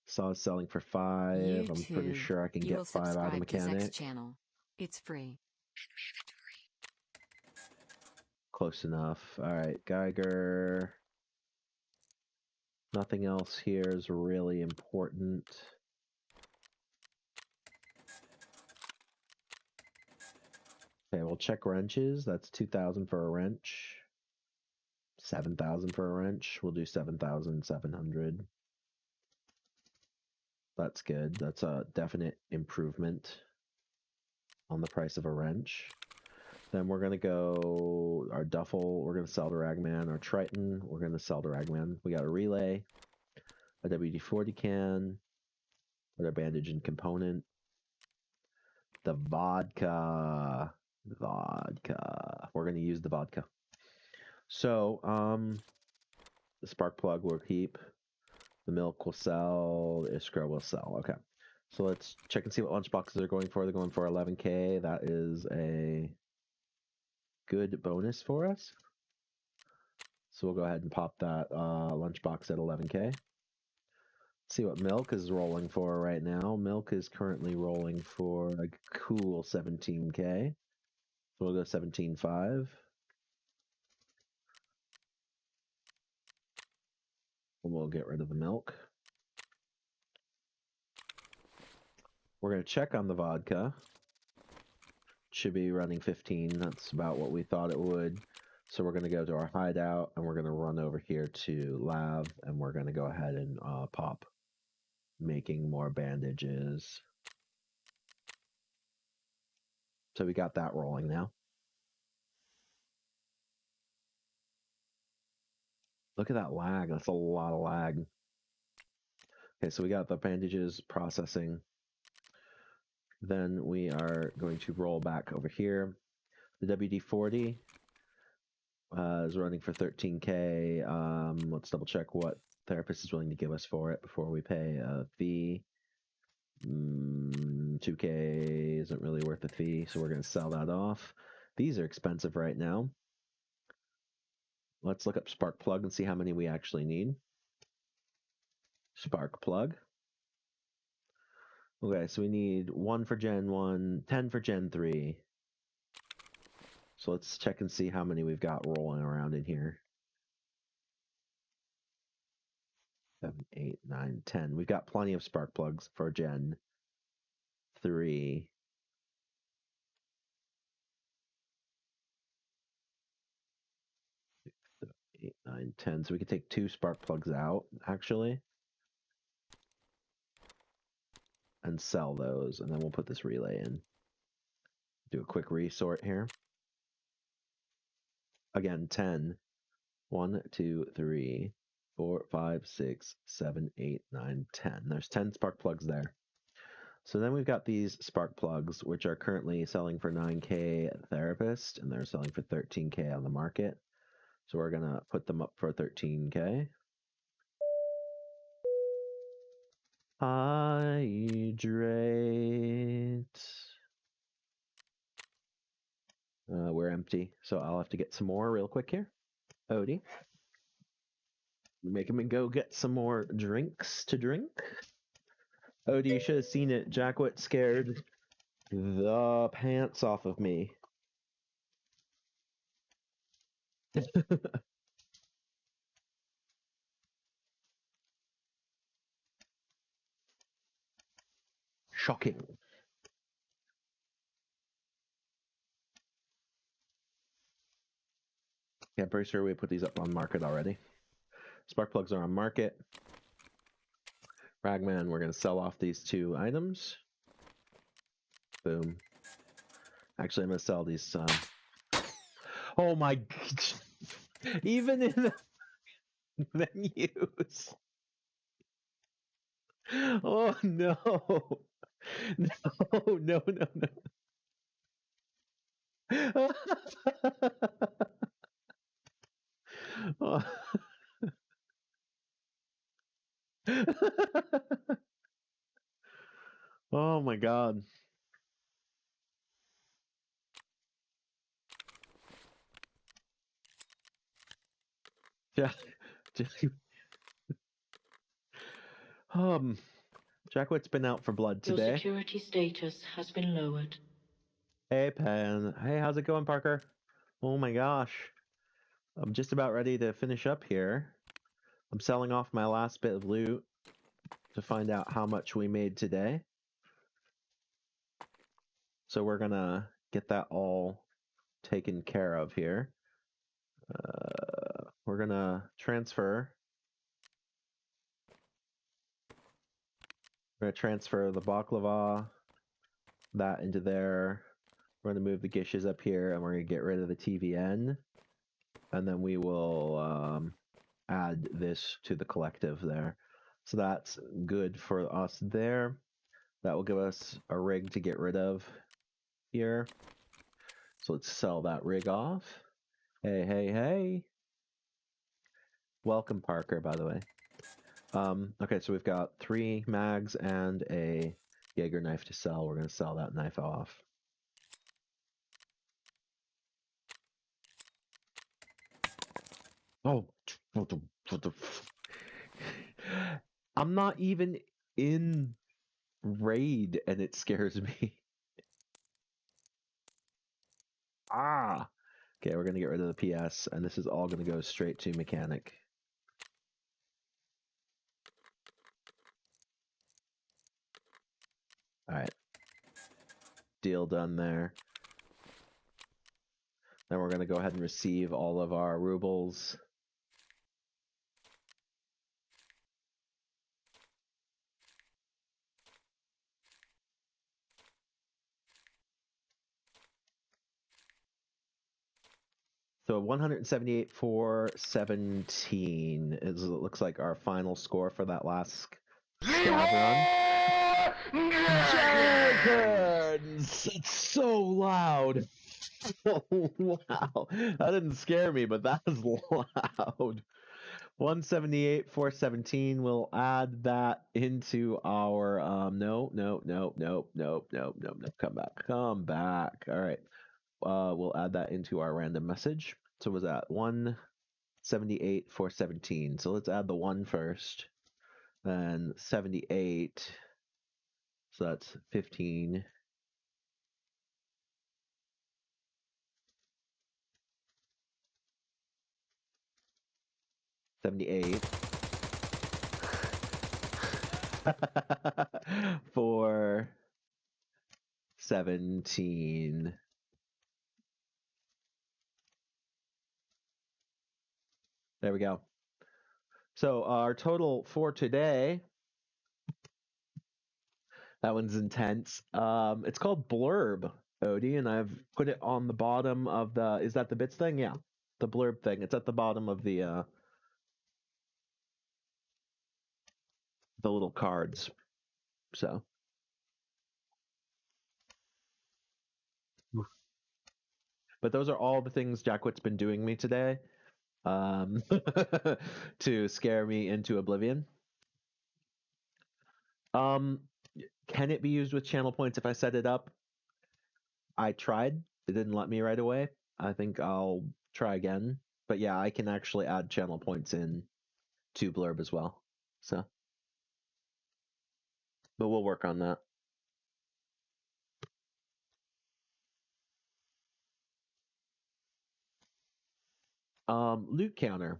Saw is selling for 5. I'm pretty YouTube, sure I can you will get 5 out of subscribe to Zach's mechanic. channel. It's free. Close enough. All right, Geiger. Nothing else here is really important. Okay, we'll check wrenches. That's 2,000 for a wrench. 7,000 for a wrench. We'll do 7,700. That's good. That's a definite improvement on the price of a wrench. Then we're going to go our duffel. We're going to sell to Ragman. Our Triton, we're going to sell to Ragman. We got a relay, a WD-40 can, a bandage and component, the vodka. We're going to use the vodka. So, the spark plug will keep. The milk will sell. The Iskra will sell. Okay. So let's check and see what lunch boxes are going for. They're going for 11K. That is a good bonus for us. So we'll go ahead and pop that lunchbox at 11K. See what milk is rolling for right now. Milk is currently rolling for a cool 17K. So we'll go 17.5. And we'll get rid of the milk. We're going to check on the vodka. Should be running 15. That's about what we thought it would. So we're going to go to our hideout, and we're going to run over here to Lav, and we're going to go ahead and pop making more bandages. So we got that rolling now. Look at that lag. That's a lot of lag. Okay, so we got the bandages processing. Then we are going to roll back over here. The WD-40 is running for 13K. Let's double check what therapist is willing to give us for it before we pay a fee. 2K isn't really worth the fee, so we're going to sell that off. These are expensive right now. Let's look up spark plug and see how many we actually need. Spark plug. Okay, so we need 1 for Gen 1, 10 for Gen 3. So let's check and see how many we've got rolling around in here. 7, 8, 9, 10. We've got plenty of spark plugs for Gen 3. Eight, 9, 10. So we could take 2 spark plugs out, actually. And sell those, and then we'll put this relay in. Do a quick resort here. Again, 10. 1, 2, 3, 4, 5, 6, 7, 8, 9, 10. There's 10 spark plugs there. So then we've got these spark plugs, which are currently selling for 9K at Therapist, and they're selling for 13K on the market. So we're going to put them up for 13K. Hydrate. We're empty, so I'll have to get some more real quick here. Odie. Make him go get some more drinks to drink. Odie, you should have seen it. Jackwit scared the pants off of me. Shocking. Yeah, I'm pretty sure we put these up on market already. Spark plugs are on market. Ragman, we're going to sell off these 2 items. Boom. Actually, I'm going to sell these. Oh my. Even in the menus. Oh no. No, no, no, no. Oh my god. Yeah. Jackwit's been out for blood Your today. security status has been lowered. Hey, Pen. Hey, how's it going, Parker? Oh my gosh. I'm just about ready to finish up here. I'm selling off my last bit of loot to find out how much we made today. So we're gonna get that all taken care of here. We're gonna transfer. We're gonna transfer the baklava, that into there. We're gonna move the gishes up here, and we're gonna get rid of the TVN, and then we will add this to the collective there. So that's good for us there. That will give us a rig to get rid of here. So let's sell that rig off. Hey, hey, hey. Welcome, Parker, by the way. Okay, so we've got 3 mags and a Jaeger knife to sell. We're going to sell that knife off. Oh, what the I'm not even in raid and it scares me. Ah. Okay, we're going to get rid of the PS, and this is all going to go straight to mechanic. All right. Deal done there. Then we're going to go ahead and receive all of our rubles. So 178 for 17 is, it looks like, our final score for that last scav run. Jenkins! It's so loud. Oh, wow. That didn't scare me, but that was loud. 178 for 17. We'll add that into our no. Come back. All right. We'll add that into our random message. So was that 178 for 17. So let's add the 1 first. Then 78. So that's 15. $78 for 17. There we go. So our total for today, that one's intense. It's called Blurb, Odie, and I've put it on the bottom of the, is that the bits thing? Yeah, the Blurb thing. It's at the bottom of the little cards. So. But those are all the things Jackwit's been doing me today, to scare me into oblivion. Can it be used with channel points if I set it up? I tried. It didn't let me right away. I think I'll try again. But yeah, I can actually add channel points in to Blurb as well. So, but we'll work on that. Loot counter.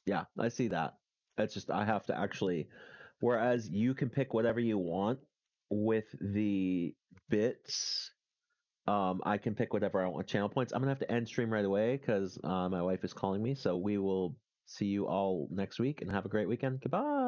Yeah, I see that. It's just I have to actually, whereas you can pick whatever you want with the bits, I can pick whatever I want with channel points. I'm gonna have to end stream right away because my wife is calling me. So we will see you all next week and have a great weekend. Goodbye.